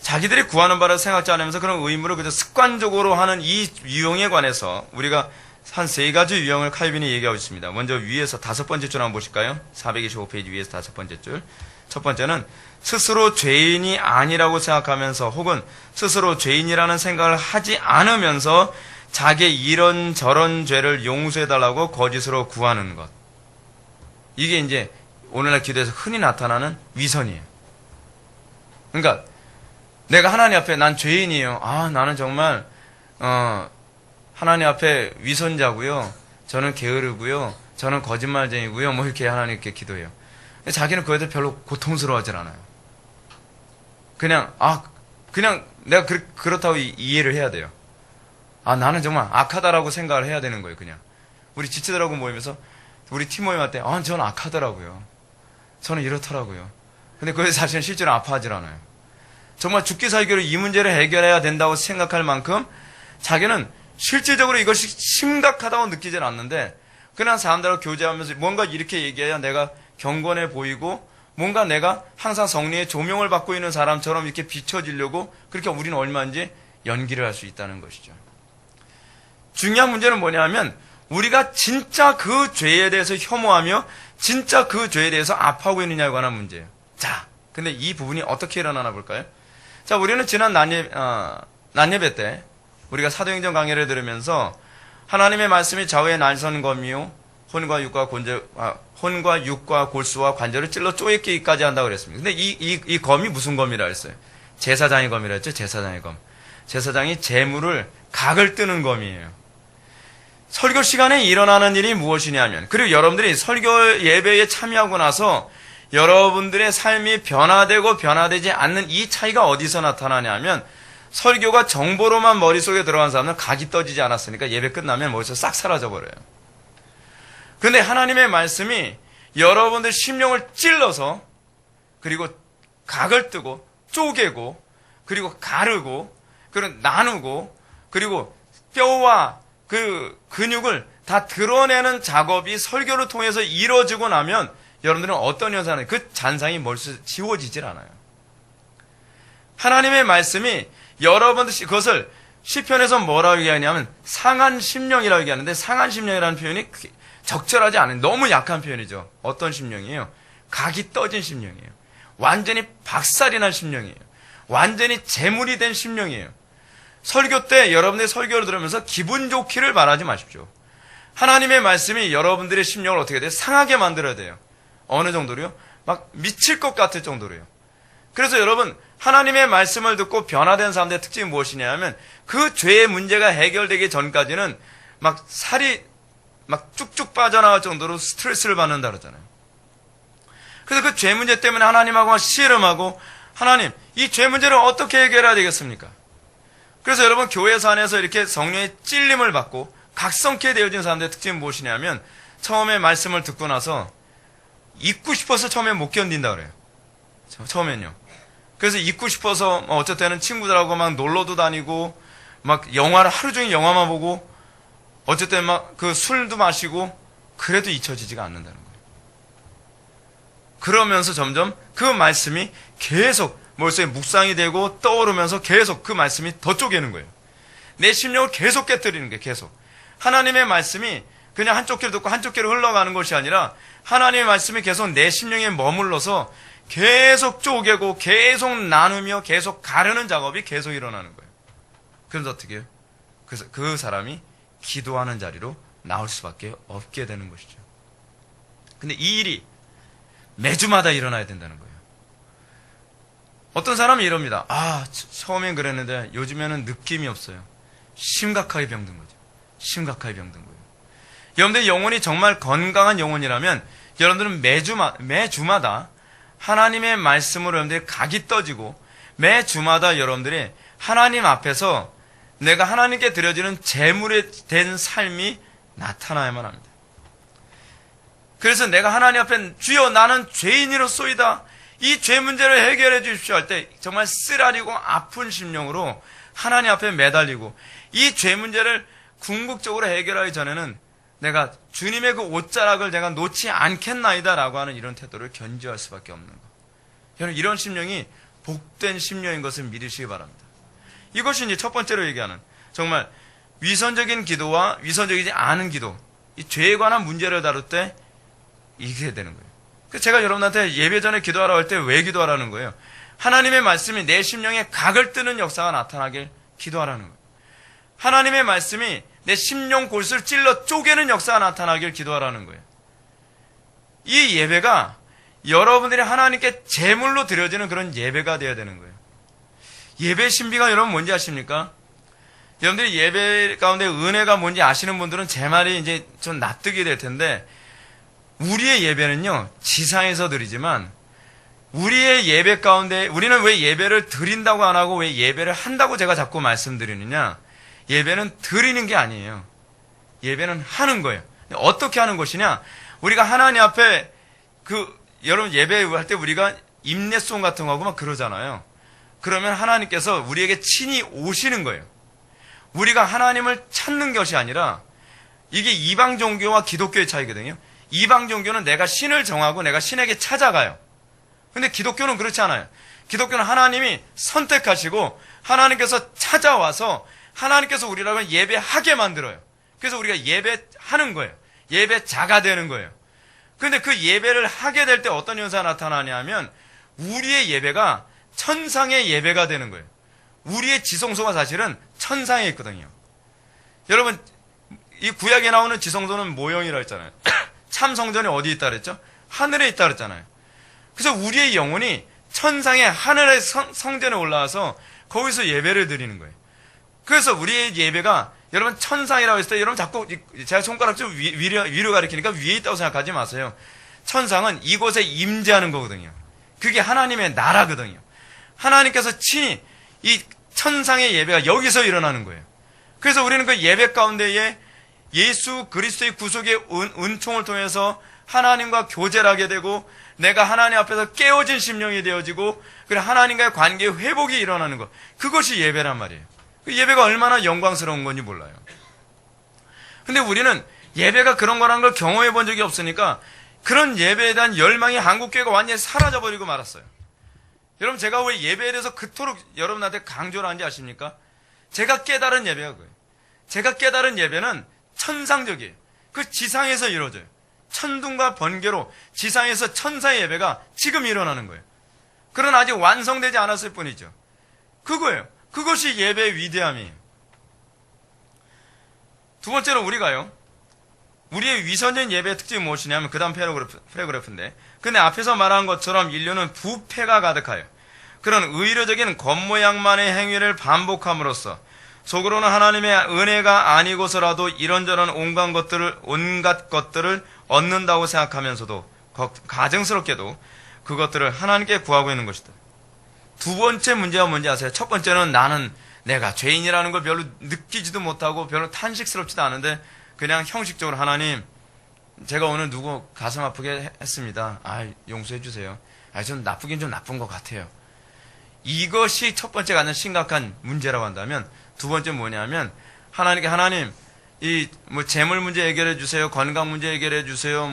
자기들이 구하는 바를 생각지 않으면서 그런 의무를 그저 습관적으로 하는 이 유형에 관해서 우리가 한 세 가지 유형을 칼빈이 얘기하고 있습니다. 먼저 위에서 5번째 줄 한번 보실까요? 425페이지 위에서 5번째 줄. 첫 번째는 스스로 죄인이 아니라고 생각하면서 혹은 스스로 죄인이라는 생각을 하지 않으면서 자기의 이런저런 죄를 용서해달라고 거짓으로 구하는 것. 이게 이제 오늘날 기도에서 흔히 나타나는 위선이에요. 그러니까 내가 하나님 앞에 난 죄인이에요. 나는 정말 하나님 앞에 위선자고요. 저는 게으르고요. 저는 거짓말쟁이고요. 뭐 이렇게 하나님께 기도해요. 근데 자기는 그에 대해 별로 고통스러워하질 않아요. 그냥 내가 그렇다고 이해를 해야 돼요. 나는 정말 악하다라고 생각을 해야 되는 거예요. 그냥 우리 지체들하고 모이면서 우리 팀 모임할 때 저는 악하더라고요. 저는 이렇더라고요. 근데 그게 사실은 실제로 아파하질 않아요. 정말 죽기 살기로 이 문제를 해결해야 된다고 생각할 만큼 자기는 실질적으로 이것이 심각하다고 느끼질 않는데 그냥 사람들하고 교제하면서 뭔가 이렇게 얘기해야 내가 경건해 보이고 뭔가 내가 항상 성령의 조명을 받고 있는 사람처럼 이렇게 비춰지려고 그렇게 우리는 얼마인지 연기를 할 수 있다는 것이죠. 중요한 문제는 뭐냐면 우리가 진짜 그 죄에 대해서 혐오하며 진짜 그 죄에 대해서 아파하고 있느냐에 관한 문제예요. 자, 근데 이 부분이 어떻게 일어나나 볼까요? 자, 우리는 지난 난예배 때 우리가 사도행전 강해를 들으면서 하나님의 말씀이 좌우의 날선검이요 혼과 육과 골수와 관절을 찔러 쪼개기까지 한다고 그랬습니다. 근데 이 검이 무슨 검이라 했어요? 제사장의 검이라 했죠. 제사장의 검. 제사장이 제물을 각을 뜨는 검이에요. 설교 시간에 일어나는 일이 무엇이냐면, 그리고 여러분들이 설교 예배에 참여하고 나서 여러분들의 삶이 변화되고 변화되지 않는 이 차이가 어디서 나타나냐면, 설교가 정보로만 머릿속에 들어간 사람은 각이 떠지지 않았으니까 예배 끝나면 머릿속에 싹 사라져버려요. 근데 하나님의 말씀이 여러분들 심령을 찔러서, 그리고 각을 뜨고, 쪼개고, 그리고 가르고, 그리고 나누고, 그리고 뼈와 그 근육을 다 드러내는 작업이 설교를 통해서 이루어지고 나면 여러분들은 어떤 현상이, 그 잔상이 멀리 지워지질 않아요. 하나님의 말씀이 여러분들 그것을 시편에서 뭐라고 얘기하냐면 상한 심령이라고 얘기하는데, 상한 심령이라는 표현이 적절하지 않은, 너무 약한 표현이죠. 어떤 심령이에요? 각이 떠진 심령이에요. 완전히 박살이 난 심령이에요. 완전히 재물이 된 심령이에요. 설교 때 여러분들이 설교를 들으면서 기분 좋기를 바라지 마십시오. 하나님의 말씀이 여러분들의 심령을 어떻게 돼요? 상하게 만들어야 돼요. 어느 정도로요? 막 미칠 것 같을 정도로요. 그래서 여러분, 하나님의 말씀을 듣고 변화된 사람들의 특징이 무엇이냐면, 그 죄의 문제가 해결되기 전까지는 막 살이 막 쭉쭉 빠져나갈 정도로 스트레스를 받는다 그러잖아요. 그래서 그 죄 문제 때문에 하나님하고 씨름하고, 하나님, 이 죄 문제를 어떻게 해결해야 되겠습니까? 그래서 여러분, 교회에서 안에서 이렇게 성령의 찔림을 받고 각성케 되어진 사람들의 특징은 무엇이냐면, 처음에 말씀을 듣고 나서 잊고 싶어서 처음에 못 견딘다 그래요. 처음엔요. 그래서 잊고 싶어서 어쩔 때는 친구들하고 막 놀러도 다니고 막 영화를 하루 종일 영화만 보고 어쩔 때는 막 그 술도 마시고 그래도 잊혀지지가 않는다는 거예요. 그러면서 점점 그 말씀이 계속 머릿속에 묵상이 되고 떠오르면서 계속 그 말씀이 더 쪼개는 거예요. 내 심령을 계속 깨뜨리는 거예요. 계속. 하나님의 말씀이 그냥 한쪽 귀로 듣고 한쪽 귀로 흘러가는 것이 아니라 하나님의 말씀이 계속 내 심령에 머물러서 계속 쪼개고 계속 나누며 계속 가르는 작업이 계속 일어나는 거예요. 그래서 어떻게 해요? 그래서 그 사람이 기도하는 자리로 나올 수밖에 없게 되는 것이죠. 근데 이 일이 매주마다 일어나야 된다는 거예요. 어떤 사람이 이럽니다. 처음엔 그랬는데 요즘에는 느낌이 없어요. 심각하게 병든 거죠. 심각하게 병든 거예요. 여러분들 영혼이 정말 건강한 영혼이라면 여러분들은 매주마다 하나님의 말씀으로 여러분들이 각이 떠지고 매주마다 여러분들이 하나님 앞에서 내가 하나님께 드려지는 제물에 된 삶이 나타나야만 합니다. 그래서 내가 하나님 앞에 주여 나는 죄인이로소이다. 이 죄 문제를 해결해 주십시오 할 때 정말 쓰라리고 아픈 심령으로 하나님 앞에 매달리고 이 죄 문제를 궁극적으로 해결하기 전에는 내가 주님의 그 옷자락을 내가 놓지 않겠나이다라고 하는 이런 태도를 견지할 수밖에 없는 것. 여러분, 이런 심령이 복된 심령인 것을 믿으시기 바랍니다. 이것이 이제 첫 번째로 얘기하는 정말 위선적인 기도와 위선적이지 않은 기도, 이 죄에 관한 문제를 다룰 때 이게 되는 거예요. 그래서 제가 여러분한테 예배 전에 기도하라고 할 때 왜 기도하라는 거예요? 하나님의 말씀이 내 심령에 각을 뜨는 역사가 나타나길 기도하라는 거예요. 하나님의 말씀이 내 심령 골수를 찔러 쪼개는 역사가 나타나길 기도하라는 거예요. 이 예배가 여러분들이 하나님께 제물로 드려지는 그런 예배가 되어야 되는 거예요. 예배 신비가 여러분 뭔지 아십니까? 여러분들이 예배 가운데 은혜가 뭔지 아시는 분들은 제 말이 이제 좀 납득이 될 텐데, 우리의 예배는요, 지상에서 드리지만, 우리의 예배 가운데, 우리는 왜 예배를 드린다고 안 하고 왜 예배를 한다고 제가 자꾸 말씀드리느냐? 예배는 드리는 게 아니에요. 예배는 하는 거예요. 어떻게 하는 것이냐? 우리가 하나님 앞에 여러분 예배할 때 우리가 임례송 같은 거 하고 막 그러잖아요. 그러면 하나님께서 우리에게 친히 오시는 거예요. 우리가 하나님을 찾는 것이 아니라, 이게 이방 종교와 기독교의 차이거든요. 이방 종교는 내가 신을 정하고 내가 신에게 찾아가요. 근데 기독교는 그렇지 않아요. 기독교는 하나님이 선택하시고 하나님께서 찾아와서 하나님께서 우리라고 예배하게 만들어요. 그래서 우리가 예배하는 거예요. 예배자가 되는 거예요. 그런데 그 예배를 하게 될 때 어떤 현상이 나타나냐면, 우리의 예배가 천상의 예배가 되는 거예요. 우리의 지성소가 사실은 천상에 있거든요. 여러분, 이 구약에 나오는 지성소는 모형이라고 했잖아요. 참 성전이 어디 있다 그랬죠? 하늘에 있다 그랬잖아요. 그래서 우리의 영혼이 천상의 하늘의 성전에 올라와서 거기서 예배를 드리는 거예요. 그래서 우리의 예배가, 여러분 천상이라고 했을 때 여러분 자꾸 제가 손가락 좀 위로 가리키니까 위에 있다고 생각하지 마세요. 천상은 이곳에 임재하는 거거든요. 그게 하나님의 나라거든요. 하나님께서 친히 이 천상의 예배가 여기서 일어나는 거예요. 그래서 우리는 그 예배 가운데에 예수 그리스도의 구속의 은총을 통해서 하나님과 교제를 하게 되고, 내가 하나님 앞에서 깨어진 심령이 되어지고, 그래 하나님과의 관계의 회복이 일어나는 것, 그것이 예배란 말이에요. 그 예배가 얼마나 영광스러운 건지 몰라요. 근데 우리는 예배가 그런 거라는 걸 경험해 본 적이 없으니까 그런 예배에 대한 열망이 한국교회가 완전히 사라져버리고 말았어요. 여러분, 제가 왜 예배에 대해서 그토록 여러분한테 강조를 하는지 아십니까? 제가 깨달은 예배가 그거예요. 제가 깨달은 예배는 천상적이에요. 그 지상에서 이루어져요. 천둥과 번개로 지상에서 천사의 예배가 지금 일어나는 거예요. 그러나 아직 완성되지 않았을 뿐이죠. 그거예요. 그것이 예배의 위대함이에요. 두 번째로 우리가요, 우리의 위선적인 예배의 특징이 무엇이냐면 그 다음 패러그래프인데, 근데 앞에서 말한 것처럼 인류는 부패가 가득하여 그런 의료적인 겉모양만의 행위를 반복함으로써 속으로는 하나님의 은혜가 아니고서라도 이런저런 온갖 것들을 얻는다고 생각하면서도 가증스럽게도 그것들을 하나님께 구하고 있는 것이다. 두 번째 문제가 뭔지 아세요? 첫 번째는 내가 죄인이라는 걸 별로 느끼지도 못하고 별로 탄식스럽지도 않은데 그냥 형식적으로, 하나님 제가 오늘 누구 가슴 아프게 했습니다. 용서해 주세요. 좀 나쁘긴 좀 나쁜 것 같아요. 이것이 첫 번째 가장 심각한 문제라고 한다면, 두 번째는 뭐냐면, 하나님 재물 문제 해결해 주세요. 건강 문제 해결해 주세요.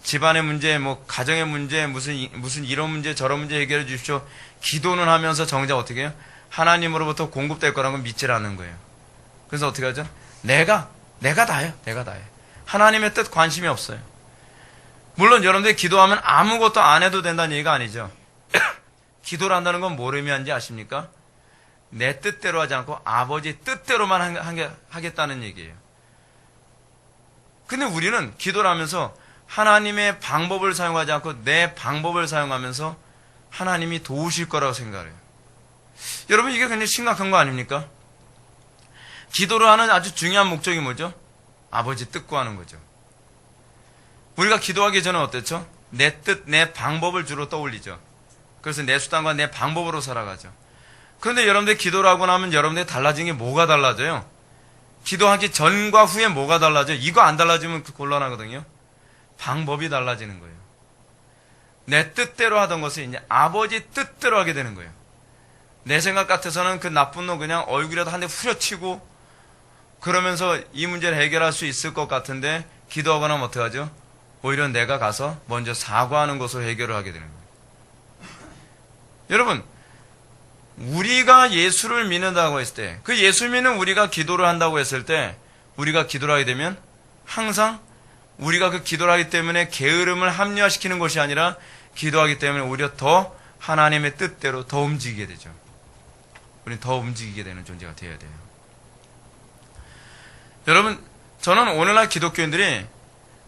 집안의 문제, 가정의 문제, 무슨 이런 문제, 저런 문제 해결해 주십시오. 기도는 하면서 정작 어떻게 해요? 하나님으로부터 공급될 거라는 걸 믿질 않는 거예요. 그래서 어떻게 하죠? 내가 다예요. 내가 다예요. 하나님의 뜻 관심이 없어요. 물론 여러분들이 기도하면 아무것도 안 해도 된다는 얘기가 아니죠. 기도를 한다는 건 뭘 의미하는지 아십니까? 내 뜻대로 하지 않고 아버지 뜻대로만 하겠다는 얘기예요. 근데 우리는 기도를 하면서 하나님의 방법을 사용하지 않고 내 방법을 사용하면서 하나님이 도우실 거라고 생각해요. 여러분, 이게 굉장히 심각한 거 아닙니까? 기도를 하는 아주 중요한 목적이 뭐죠? 아버지 뜻 구하는 거죠. 우리가 기도하기 전에 어땠죠? 내 뜻, 내 방법을 주로 떠올리죠. 그래서 내 수단과 내 방법으로 살아가죠. 그런데 여러분들 기도를 하고 나면 여러분들이 달라진 게 뭐가 달라져요? 기도하기 전과 후에 뭐가 달라져요? 이거 안 달라지면 곤란하거든요. 방법이 달라지는 거예요. 내 뜻대로 하던 것을 이제 아버지 뜻대로 하게 되는 거예요. 내 생각 같아서는 그 나쁜 놈 그냥 얼굴에다 한 대 후려치고 그러면서 이 문제를 해결할 수 있을 것 같은데 기도하고 나면 어떡하죠? 오히려 내가 가서 먼저 사과하는 것으로 해결을 하게 되는 거예요. 여러분, 우리가 예수를 믿는다고 했을 때, 그 예수 믿는 우리가 기도를 한다고 했을 때, 우리가 기도를 하게 되면 항상 우리가 그 기도를 하기 때문에 게으름을 합리화시키는 것이 아니라 기도하기 때문에 오히려 더 하나님의 뜻대로 더 움직이게 되죠. 우리는 더 움직이게 되는 존재가 되어야 돼요. 여러분, 저는 오늘날 기독교인들이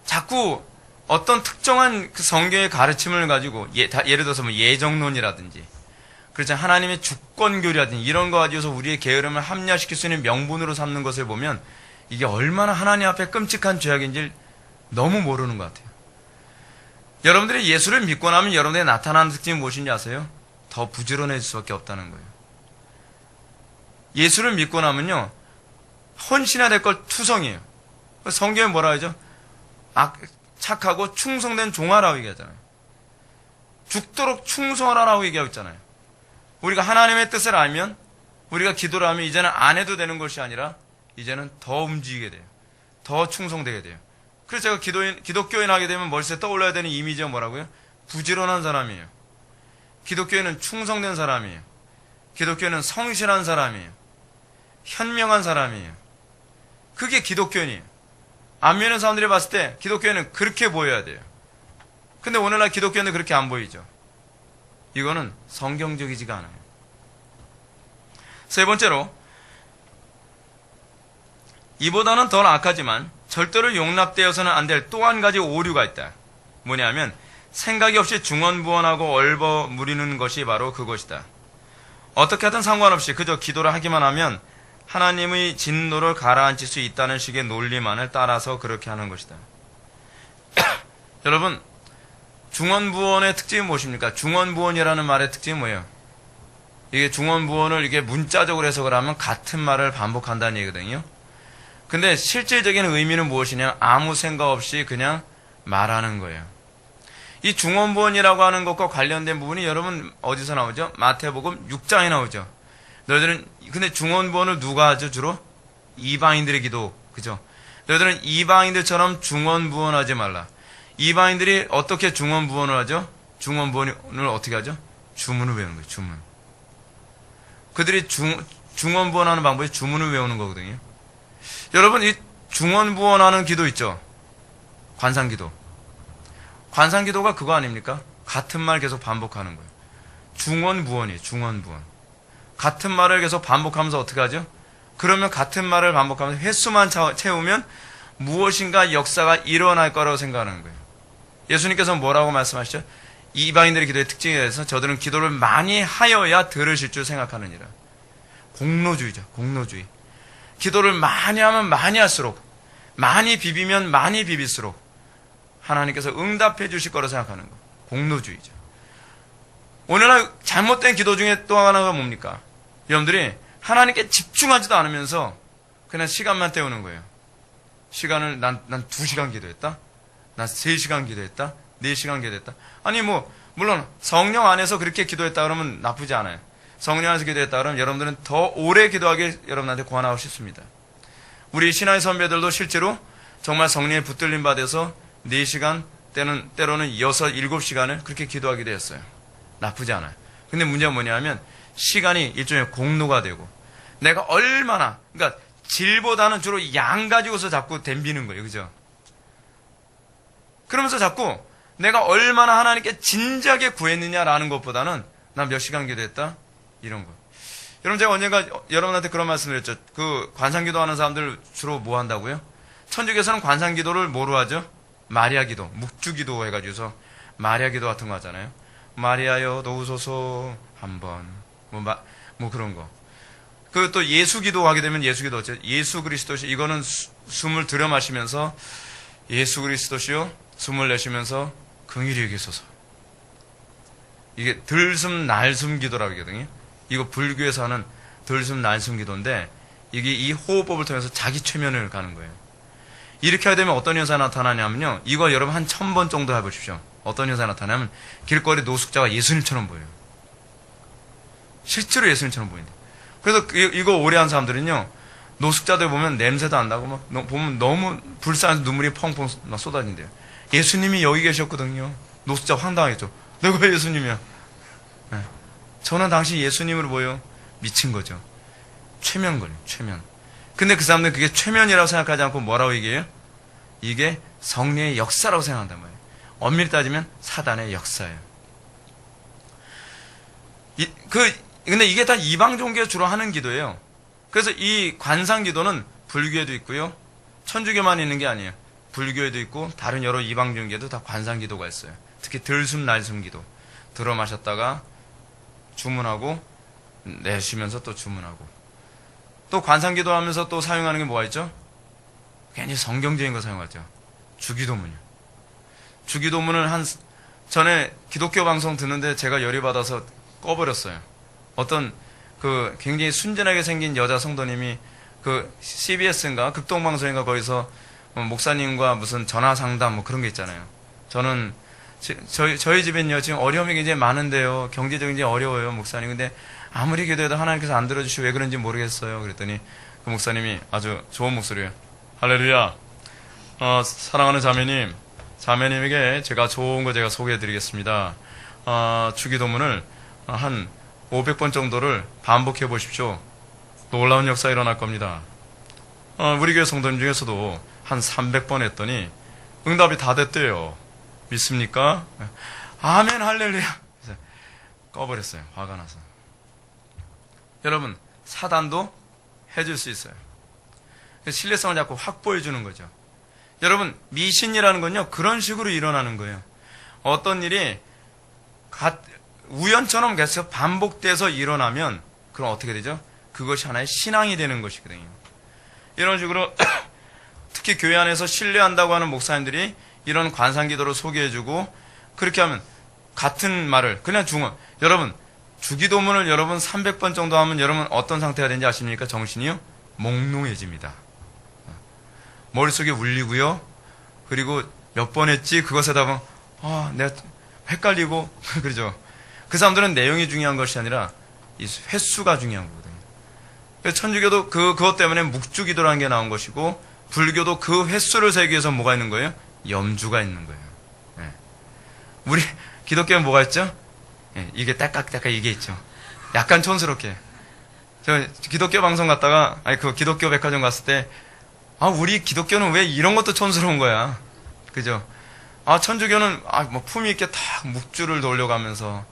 자꾸 어떤 특정한 그 성경의 가르침을 가지고 예를 들어서 뭐 예정론이라든지 그렇죠, 하나님의 주권교리라든지 이런 거 가지고서 우리의 게으름을 합리화시킬 수 있는 명분으로 삼는 것을 보면 이게 얼마나 하나님 앞에 끔찍한 죄악인지 너무 모르는 것 같아요. 여러분들이 예수를 믿고 나면 여러분들이 나타나는 특징이 무엇인지 아세요? 더 부지런해질 수밖에 없다는 거예요. 예수를 믿고 나면요, 헌신해야 될 걸 투성이에요. 성경에 뭐라 하죠? 착하고 충성된 종아라고 얘기하잖아요. 죽도록 충성하라고 얘기하고 있잖아요. 우리가 하나님의 뜻을 알면, 우리가 기도를 하면 이제는 안 해도 되는 것이 아니라 이제는 더 움직이게 돼요. 더 충성되게 돼요. 그래서 제가 기독교인 하게 되면 머릿속에 떠올라야 되는 이미지가 뭐라고요? 부지런한 사람이에요. 기독교인은 충성된 사람이에요. 기독교인은 성실한 사람이에요. 현명한 사람이에요. 그게 기독교인이에요. 안 믿는 사람들이 봤을 때 기독교인은 그렇게 보여야 돼요. 근데 오늘날 기독교인은 그렇게 안 보이죠. 이거는 성경적이지가 않아요. 세 번째로, 이보다는 더 악하지만 절대로 용납되어서는 안 될 또 한 가지 오류가 있다. 뭐냐면 생각이 없이 중언부언하고 얼버무리는 것이 바로 그것이다. 어떻게 하든 상관없이 그저 기도를 하기만 하면 하나님의 진노를 가라앉힐 수 있다는 식의 논리만을 따라서 그렇게 하는 것이다. 여러분, 중언부언의 특징이 무엇입니까? 중언부언이라는 말의 특징이 뭐예요? 이게 중언부언을 이게 문자적으로 해석을 하면 같은 말을 반복한다는 얘기거든요. 근데 실질적인 의미는 무엇이냐? 아무 생각 없이 그냥 말하는 거예요. 이 중언부언이라고 하는 것과 관련된 부분이 여러분 어디서 나오죠? 마태복음 6장에 나오죠. 너희들은, 근데 중언부언을 누가 하죠? 주로? 이방인들의 기도. 그죠? 너희들은 이방인들처럼 중언부언하지 말라. 이방인들이 어떻게 중언부언을 하죠? 중언부언을 어떻게 하죠? 주문을 외우는 거예요. 주문. 그들이 중언부언하는 방법이 주문을 외우는 거거든요. 여러분, 이 중언부언하는 기도 있죠? 관상기도. 관상기도가 그거 아닙니까? 같은 말 계속 반복하는 거예요. 중언부언이에요. 중언부언. 같은 말을 계속 반복하면서 어떻게 하죠? 그러면 같은 말을 반복하면서 횟수만 채우면 무엇인가 역사가 일어날 거라고 생각하는 거예요. 예수님께서 뭐라고 말씀하시죠? 이방인들의 기도의 특징에 대해서 저들은 기도를 많이 하여야 들으실 줄 생각하느니라. 공로주의죠. 공로주의. 기도를 많이 하면 많이 할수록, 많이 비비면 많이 비빌수록 하나님께서 응답해 주실 거라고 생각하는 거. 공로주의죠. 오늘날 잘못된 기도 중에 또 하나가 뭡니까? 여러분들이 하나님께 집중하지도 않으면서 그냥 시간만 때우는 거예요. 시간을 난 2시간 기도했다? 난 3시간 기도했다? 4시간 기도했다? 아니 물론 성령 안에서 그렇게 기도했다 그러면 나쁘지 않아요. 성령 안에서 기도했다 그러면 여러분들은 더 오래 기도하게 여러분한테 권하고 싶습니다. 우리 신앙의 선배들도 실제로 정말 성령에 붙들림 받아서 4시간, 때로는 6, 7시간을 그렇게 기도하기도 했어요. 나쁘지 않아요. 근데 문제가 뭐냐면 시간이 일종의 공로가 되고 내가 얼마나, 그러니까 질보다는 주로 양 가지고서 자꾸 덤비는 거예요. 그죠? 그러면서 자꾸 내가 얼마나 하나님께 진지하게 구했느냐라는 것보다는 난 몇 시간 기도했다? 이런 거. 여러분, 제가 언젠가 여러분한테 그런 말씀을 했죠. 그 관상기도 하는 사람들 주로 뭐 한다고요? 천주교에서는 관상기도를 뭐로 하죠? 마리아 기도, 묵주기도 해가지고서 마리아 기도 같은 거 하잖아요. 마리아여 도우소서 한번 뭐 그런 거. 그 또 예수 기도 하게 되면 예수 기도 어째? 예수 그리스도시, 이거는 숨을 들여 마시면서 예수 그리스도시요 숨을 내쉬면서 긍휼히 여기소서. 이게 들숨 날숨 기도라고 하거든요. 이거 불교에서 하는 들숨 날숨 기도인데 이게 이 호흡법을 통해서 자기 최면을 가는 거예요. 이렇게 하게 되면 어떤 현상이 나타나냐면요. 이거 여러분 한 1000번 정도 해보십시오. 어떤 현상이 나타나냐면 길거리 노숙자가 예수님처럼 보여요. 실제로 예수님처럼 보인대. 그래서 이거 오래 한 사람들은요, 노숙자들 보면 냄새도 안 나고 보면 너무 불쌍해서 눈물이 펑펑 쏟아진대요. 예수님이 여기 계셨거든요. 노숙자 황당하겠죠. 내가 왜 예수님이야? 네. 저는 당시 예수님으로 보여 미친 거죠. 최면 걸려, 최면. 근데 그 사람들은 그게 최면이라고 생각하지 않고 뭐라고 얘기해요? 이게 성령의 역사라고 생각한단 말이에요. 엄밀히 따지면 사단의 역사예요. 근데 이게 다 이방 종교가 주로 하는 기도예요. 그래서 이 관상 기도는 불교에도 있고요. 천주교만 있는 게 아니에요. 불교에도 있고 다른 여러 이방 종교에도 다 관상 기도가 있어요. 특히 들숨 날숨 기도. 들어 마셨다가 주문하고 내쉬면서 또 주문하고. 또 관상 기도하면서 또 사용하는 게 뭐가 있죠? 괜히 성경적인 거 사용하죠. 주기도문이요. 주기도문을 전에 기독교 방송 듣는데 제가 열이 받아서 꺼버렸어요. 어떤 굉장히 순진하게 생긴 여자 성도님이 CBS인가 극동방송인가 거기서 목사님과 무슨 전화 상담 뭐 그런 게 있잖아요. 저는 저희 집엔요 지금 어려움이 굉장히 많은데요. 경제적인 게 어려워요, 목사님. 근데 아무리 기도해도 하나님께서 안 들어주시고 왜 그런지 모르겠어요. 그랬더니 그 목사님이 아주 좋은 목소리예요. 할렐루야. 사랑하는 자매님에게 제가 좋은 거 제가 소개해드리겠습니다. 주기도문을 한 500번 정도를 반복해 보십시오. 놀라운 역사 일어날 겁니다. 우리 교회 성도님 중에서도 한 300번 했더니 응답이 다 됐대요. 믿습니까? 아멘 할렐루야. 꺼버렸어요. 화가 나서. 여러분, 사단도 해줄 수 있어요. 신뢰성을 자꾸 확보해 주는 거죠. 여러분, 미신이라는 건요 그런 식으로 일어나는 거예요. 어떤 일이 우연처럼 계속 반복돼서 일어나면 그럼 어떻게 되죠? 그것이 하나의 신앙이 되는 것이거든요. 이런 식으로 특히 교회 안에서 신뢰한다고 하는 목사님들이 이런 관상기도를 소개해주고 그렇게 하면 같은 말을 그냥 여러분 주기도문을 여러분 300번 정도 하면 여러분 어떤 상태가 되는지 아십니까? 정신이요? 몽롱해집니다. 머릿속에 울리고요. 그리고 몇 번 했지 그것에다가 내가 헷갈리고 그러죠. 그 사람들은 내용이 중요한 것이 아니라 이 횟수가 중요한 거거든요. 그래서 천주교도 그것 때문에 묵주기도라는 게 나온 것이고 불교도 그 횟수를 세기 위해서 뭐가 있는 거예요? 염주가 있는 거예요. 네. 우리 기독교는 뭐가 있죠? 네, 이게 딸깍딸깍 이게 있죠. 약간 촌스럽게. 저 기독교 방송 갔다가 기독교 백화점 갔을 때 우리 기독교는 왜 이런 것도 촌스러운 거야? 그죠? 천주교는 뭐 품위 있게 탁 묵주를 돌려가면서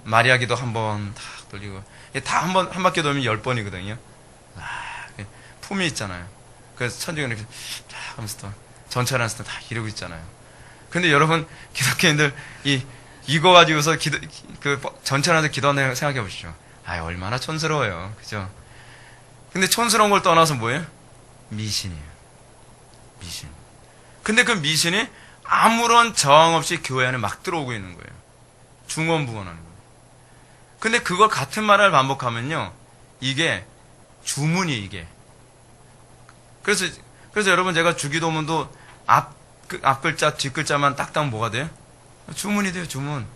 마리아 기도 한 번 탁 돌리고 다 한 바퀴 돌면 10번이거든요. 품위 있잖아요. 그래서 천주교는 이렇게 탁 하면서 또 전철하면서 다 이러고 있잖아요. 근데 여러분 기독교인들 이거 가지고서 전철하면서 기도하는 거 생각해 보시죠. 얼마나 촌스러워요. 그죠? 근데 촌스러운 걸 떠나서 뭐예요? 미신이에요. 미신. 근데 그 미신이 아무런 저항 없이 교회 안에 막 들어오고 있는 거예요. 중언부언하는 거예요. 근데 그걸 같은 말을 반복하면요, 이게 주문이 이게. 그래서 여러분 제가 주기도문도 앞 글자, 뒷 글자만 딱딱 뭐가 돼요? 주문이 돼요, 주문.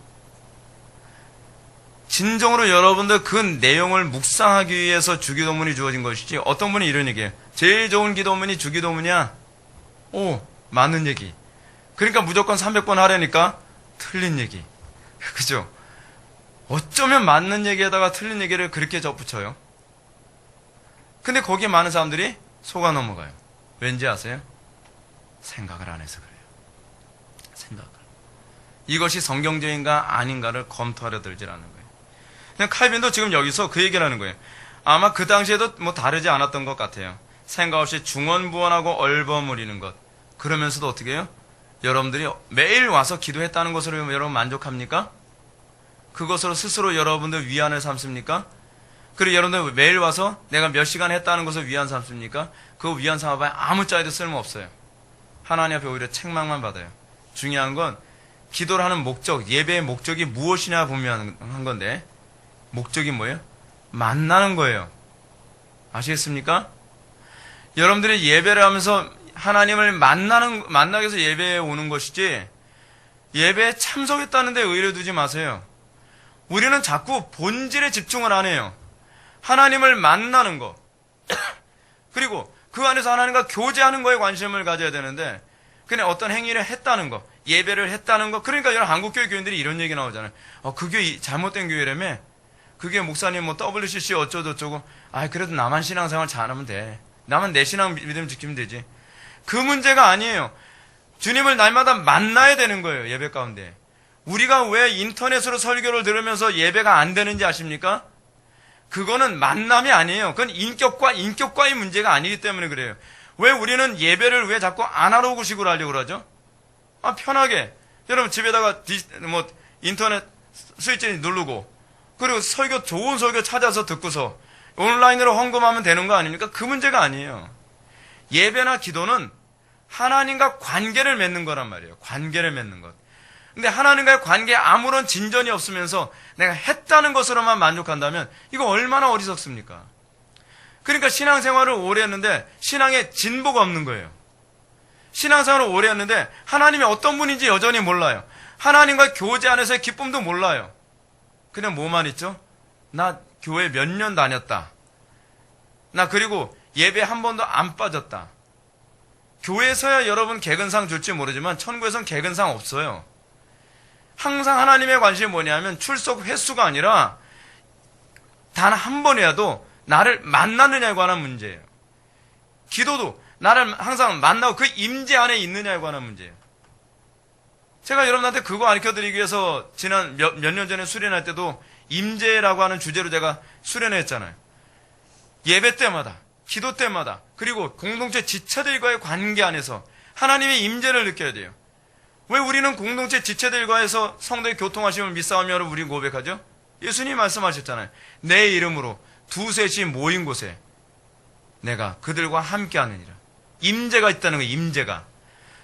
진정으로 여러분들 그 내용을 묵상하기 위해서 주기도문이 주어진 것이지, 어떤 분이 이런 얘기해요. 제일 좋은 기도문이 주기도문이야. 맞는 얘기. 그러니까 무조건 300번 하려니까 틀린 얘기. 그죠? 어쩌면 맞는 얘기에다가 틀린 얘기를 그렇게 접붙여요. 근데 거기에 많은 사람들이 속아 넘어가요. 왠지 아세요? 생각을 안 해서 그래요. 생각을. 이것이 성경적인가 아닌가를 검토하려 들질 않는 거예요. 그냥 칼빈도 지금 여기서 그 얘기를 하는 거예요. 아마 그 당시에도 뭐 다르지 않았던 것 같아요. 생각 없이 중언부언하고 얼버무리는 것. 그러면서도 어떻게 해요? 여러분들이 매일 와서 기도했다는 것으로 여러분 만족합니까? 그것으로 스스로 여러분들 위안을 삼습니까? 그리고 여러분들 매일 와서 내가 몇 시간 했다는 것을 위안 삼습니까? 그 위안 삼아봐야 아무 짜에도 쓸모없어요. 하나님 앞에 오히려 책망만 받아요. 중요한 건 기도를 하는 목적, 예배의 목적이 무엇이냐 보면 한 건데, 목적이 뭐예요? 만나는 거예요. 아시겠습니까? 여러분들이 예배를 하면서 하나님을 만나기 위해서 예배에 오는 것이지, 예배에 참석했다는데 의뢰 두지 마세요. 우리는 자꾸 본질에 집중을 안 해요. 하나님을 만나는 거, 그리고 그 안에서 하나님과 교제하는 거에 관심을 가져야 되는데, 그냥 어떤 행위를 했다는 거, 예배를 했다는 거, 그러니까 여러 한국교회 교인들이 이런 얘기 나오잖아요. 그 교회 잘못된 교회라며? 그 교회 목사님 뭐 WCC 어쩌고저쩌고, 그래도 나만 신앙생활 잘하면 돼. 나만 내 신앙 믿음 지키면 되지. 그 문제가 아니에요. 주님을 날마다 만나야 되는 거예요, 예배 가운데. 우리가 왜 인터넷으로 설교를 들으면서 예배가 안 되는지 아십니까? 그거는 만남이 아니에요. 그건 인격과의 문제가 아니기 때문에 그래요. 왜 우리는 예배를 왜 자꾸 아날로그식으로 하려고 그러죠? 편하게. 여러분 집에다가 인터넷 스위치 누르고, 그리고 좋은 설교 찾아서 듣고서 온라인으로 헌금하면 되는 거 아닙니까? 그 문제가 아니에요. 예배나 기도는 하나님과 관계를 맺는 거란 말이에요. 관계를 맺는 것. 근데 하나님과의 관계에 아무런 진전이 없으면서 내가 했다는 것으로만 만족한다면 이거 얼마나 어리석습니까? 그러니까 신앙생활을 오래 했는데 신앙에 진보가 없는 거예요. 신앙생활을 오래 했는데 하나님이 어떤 분인지 여전히 몰라요. 하나님과 교제 안에서의 기쁨도 몰라요. 그냥 뭐만 있죠? 나 교회 몇 년 다녔다. 나 그리고 예배 한 번도 안 빠졌다. 교회에서야 여러분 개근상 줄지 모르지만 천국에선 개근상 없어요. 항상 하나님의 관심이 뭐냐면 출석 횟수가 아니라 단 한 번이라도 나를 만나느냐에 관한 문제예요. 기도도 나를 항상 만나고 그 임재 안에 있느냐에 관한 문제예요. 제가 여러분한테 그거 가르쳐드리기 위해서 지난 몇 년 전에 수련할 때도 임재라고 하는 주제로 제가 수련을 했잖아요. 예배 때마다, 기도 때마다, 그리고 공동체 지체들과의 관계 안에서 하나님의 임재를 느껴야 돼요. 왜 우리는 공동체 지체들과에서 성도의 교통하심을 믿사오며 우리 고백하죠? 예수님이 말씀하셨잖아요. 내 이름으로 두셋이 모인 곳에 내가 그들과 함께 하느니라. 임재가 있다는 거예요. 임재가.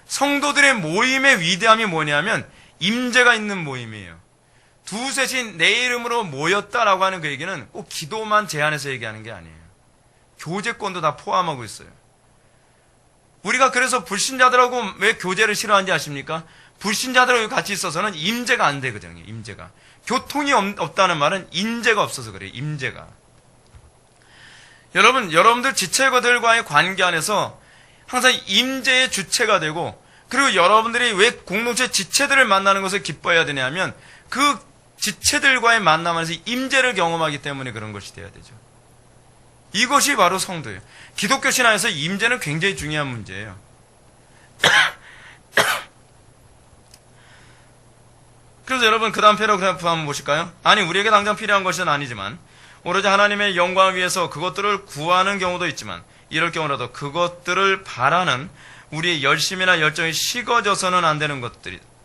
성도들의 모임의 위대함이 뭐냐면 임재가 있는 모임이에요. 두셋이 내 이름으로 모였다라고 하는 그 얘기는 꼭 기도만 제한해서 얘기하는 게 아니에요. 교제권도 다 포함하고 있어요. 우리가 그래서 불신자들하고 왜 교제를 싫어하는지 아십니까? 불신자들하고 같이 있어서는 임재가 안 되거든요. 임재가. 교통이 없다는 말은 임재가 없어서 그래요. 임재가. 여러분들 지체들과의 관계 안에서 항상 임재의 주체가 되고, 그리고 여러분들이 왜 공동체 지체들을 만나는 것을 기뻐해야 되냐면 그 지체들과의 만남 안에서 임재를 경험하기 때문에 그런 것이 돼야 되죠. 이것이 바로 성도예요. 기독교 신앙에서 임재는 굉장히 중요한 문제예요. 그래서 여러분 그 다음 패러그래프 한번 보실까요? 아니 우리에게 당장 필요한 것은 아니지만 오로지 하나님의 영광을 위해서 그것들을 구하는 경우도 있지만 이럴 경우라도 그것들을 바라는 우리의 열심이나 열정이 식어져서는 안 되는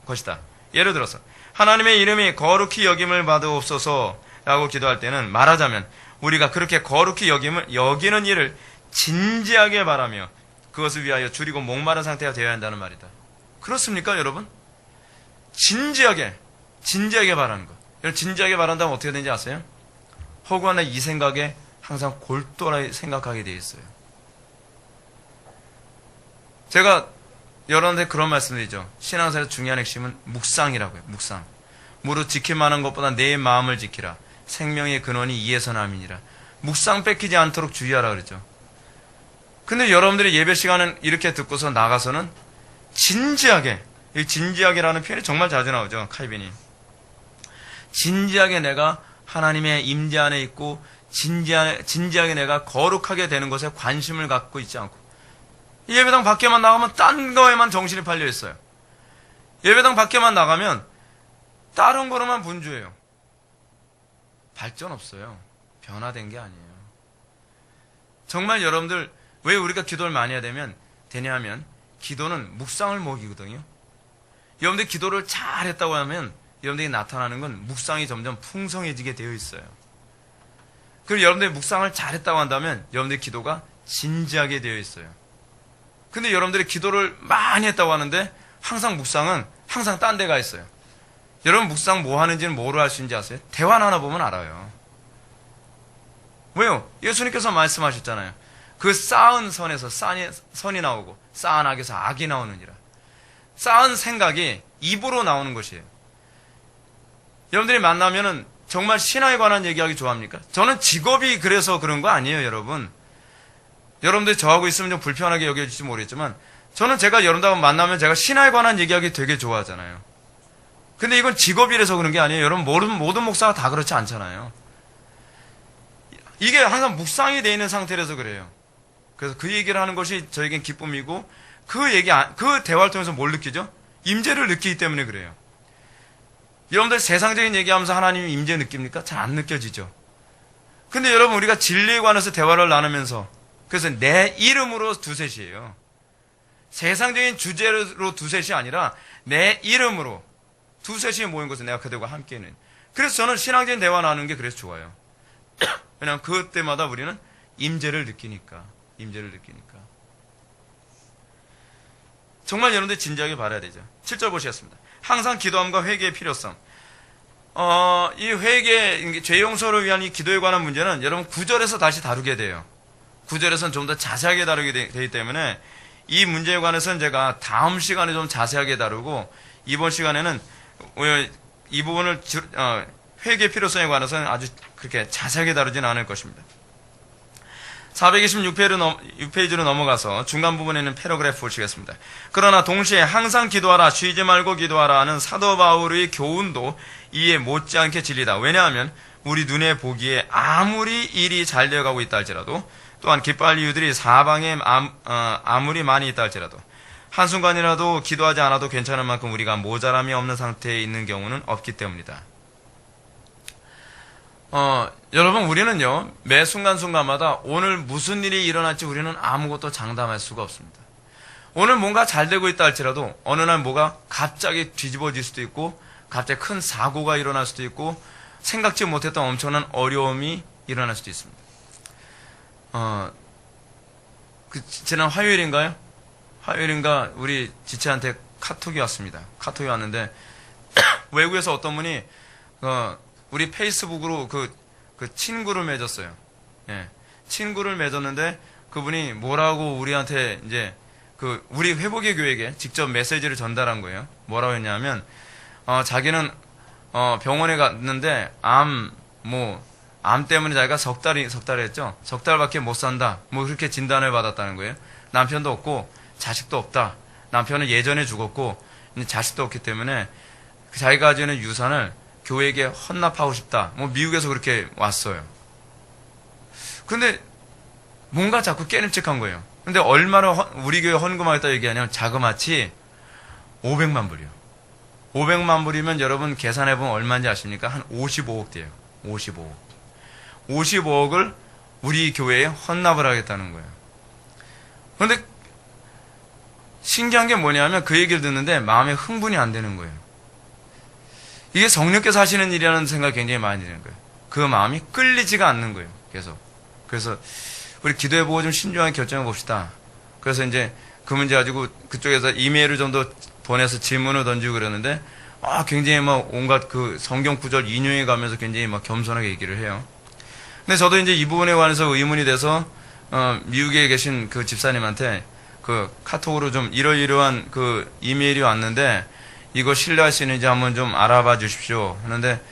것이다. 예를 들어서 하나님의 이름이 거룩히 여김을 받으옵소서라고 기도할 때는 말하자면 우리가 그렇게 거룩히 여기는 일을 진지하게 바라며 그것을 위하여 줄이고 목마른 상태가 되어야 한다는 말이다. 그렇습니까, 여러분? 진지하게 바라는 것. 여러분, 진지하게 바란다면 어떻게 되는지 아세요? 허구하나 이 생각에 항상 골똘하게 생각하게 되어 있어요. 제가 여러분한테 그런 말씀드리죠. 신앙생활에서 중요한 핵심은 묵상이라고요. 묵상. 무릇 지킬 만한 것보다 내 마음을 지키라. 생명의 근원이 이에서 남이니라. 묵상 뺏기지 않도록 주의하라 그랬죠. 근데 여러분들이 예배 시간은 이렇게 듣고서 나가서는 진지하게, 이 진지하게라는 표현이 정말 자주 나오죠. 칼빈이. 진지하게 내가 하나님의 임재 안에 있고 진지하게 내가 거룩하게 되는 것에 관심을 갖고 있지 않고 예배당 밖에만 나가면 딴 거에만 정신이 팔려 있어요. 예배당 밖에만 나가면 다른 거로만 분주해요. 발전 없어요. 변화된 게 아니에요. 정말 여러분들 왜 우리가 기도를 많이 해야 되냐면 기도는 묵상을 먹이거든요. 여러분들이 기도를 잘했다고 하면 여러분들이 나타나는 건 묵상이 점점 풍성해지게 되어 있어요. 그리고 여러분들이 묵상을 잘했다고 한다면 여러분들의 기도가 진지하게 되어 있어요. 근데 여러분들이 기도를 많이 했다고 하는데 항상 묵상은 항상 딴 데가 있어요. 여러분 묵상 뭐 하는지는 뭐로 알 수 있는지 아세요? 대화 나눠 보면 알아요. 왜요? 예수님께서 말씀하셨잖아요. 그 쌓은 선에서 선이 나오고 쌓은 악에서 악이 나오느니라. 쌓은 생각이 입으로 나오는 것이에요. 여러분들이 만나면은 정말 신앙에 관한 얘기하기 좋아합니까? 저는 직업이 그래서 그런 거 아니에요, 여러분. 여러분들이 저하고 있으면 좀 불편하게 여겨질지 모르겠지만 저는 제가 여러분들하고 만나면 제가 신앙에 관한 얘기하기 되게 좋아하잖아요. 근데 이건 직업이라서 그런 게 아니에요. 여러분 모든 목사가 다 그렇지 않잖아요. 이게 항상 묵상이 돼 있는 상태라서 그래요. 그래서 그 얘기를 하는 것이 저에겐 기쁨이고 그 대화를 통해서 뭘 느끼죠? 임재를 느끼기 때문에 그래요. 여러분들 세상적인 얘기하면서 하나님이 임재 느낍니까? 잘 안 느껴지죠. 근데 여러분 우리가 진리에 관해서 대화를 나누면서 그래서 내 이름으로 두셋이에요. 세상적인 주제로 두셋이 아니라 내 이름으로 두셋이 모인 것은 내가 그들과 함께 있는. 그래서 저는 신앙적인 대화 나누는 게 그래서 좋아요. 왜냐하면 그때마다 우리는 임재를 느끼니까. 정말 여러분들 진지하게 바라야 되죠. 7절 보시겠습니다. 항상 기도함과 회개의 필요성. 이 회개, 죄 용서를 위한 이 기도에 관한 문제는 여러분 9절에서 다시 다루게 돼요. 9절에서는 좀 더 자세하게 다루게 되기 때문에 이 문제에 관해서는 제가 다음 시간에 좀 자세하게 다루고 이번 시간에는 이 부분을 회개의 필요성에 관해서는 아주 그렇게 자세하게 다루지는 않을 것입니다. 426페이지로 넘어가서 중간 부분에 있는 패러그래프 보시겠습니다. 그러나 동시에 항상 기도하라, 쉬지 말고 기도하라 하는 사도 바울의 교훈도 이에 못지않게 진리다. 왜냐하면 우리 눈에 보기에 아무리 일이 잘 되어가고 있다 할지라도 또한 기뻐할 이유들이 사방에 아무리 많이 있다 할지라도 한순간이라도 기도하지 않아도 괜찮을 만큼 우리가 모자람이 없는 상태에 있는 경우는 없기 때문이다. 여러분 우리는요 매 순간순간마다 오늘 무슨 일이 일어날지 우리는 아무것도 장담할 수가 없습니다. 오늘 뭔가 잘 되고 있다 할지라도 어느 날 뭐가 갑자기 뒤집어질 수도 있고 갑자기 큰 사고가 일어날 수도 있고 생각지 못했던 엄청난 어려움이 일어날 수도 있습니다. 지난 화요일인가 우리 지체한테 카톡이 왔습니다. 카톡이 왔는데 외국에서 어떤 분이 우리 페이스북으로 그 친구를 맺었어요. 예. 친구를 맺었는데 그분이 뭐라고 우리한테 이제 우리 회복의 교회에게 직접 메시지를 전달한 거예요. 뭐라고 했냐면 자기는 병원에 갔는데 암 때문에 자기가 석 달 했죠. 석 달밖에 못 산다. 그렇게 진단을 받았다는 거예요. 남편도 없고 자식도 없다. 남편은 예전에 죽었고 자식도 없기 때문에 자기가 가지고 있는 유산을 교회에게 헌납하고 싶다. 미국에서 그렇게 왔어요. 근데 뭔가 자꾸 깨름직한 거예요. 근데 얼마나 우리 교회 헌금하겠다 얘기하냐면 자그마치 500만 불이요. 500만 불이면 여러분 계산해보면 얼마인지 아십니까? 한 55억 돼요. 55억. 55억을 우리 교회에 헌납을 하겠다는 거예요. 그런데 신기한 게 뭐냐면 그 얘기를 듣는데 마음에 흥분이 안 되는 거예요. 이게 성령께서 하시는 일이라는 생각이 굉장히 많이 드는 거예요. 그 마음이 끌리지가 않는 거예요. 계속. 그래서 우리 기도해보고 좀 신중하게 결정해 봅시다. 그래서 이제 그 문제 가지고 그쪽에서 이메일을 좀 더 보내서 질문을 던지고 그러는데 굉장히 온갖 그 성경 구절 인용해 가면서 굉장히 겸손하게 얘기를 해요. 근데 저도 이제 이 부분에 관해서 의문이 돼서 미국에 계신 그 집사님한테 그 카톡으로 좀 이러이러한 그 이메일이 왔는데 이거 신뢰할 수 있는지 한번 좀 알아봐 주십시오 하는데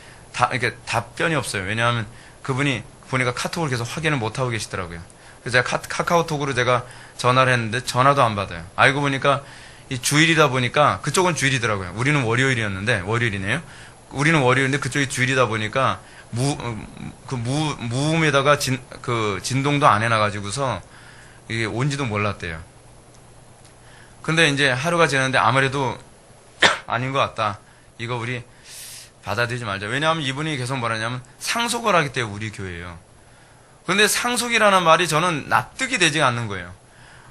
이렇게 답변이 없어요. 왜냐하면 그분이 보니까 카톡을 계속 확인을 못 하고 계시더라고요. 그래서 제가 카카오톡으로 제가 전화를 했는데 전화도 안 받아요. 알고 보니까 이 주일이다 보니까 그쪽은 주일이더라고요. 우리는 월요일이었는데 월요일이네요. 우리는 월요일인데 그쪽이 주일이다 보니까 무음에다가 진동도 안 해놔가지고서 이게 온지도 몰랐대요. 근데 이제 하루가 지났는데 아무래도 아닌 것 같다. 이거 우리 받아들이지 말자. 왜냐하면 이분이 계속 뭐라냐면 상속을 하기 때문에 우리 교회예요. 근데 상속이라는 말이 저는 납득이 되지 않는 거예요.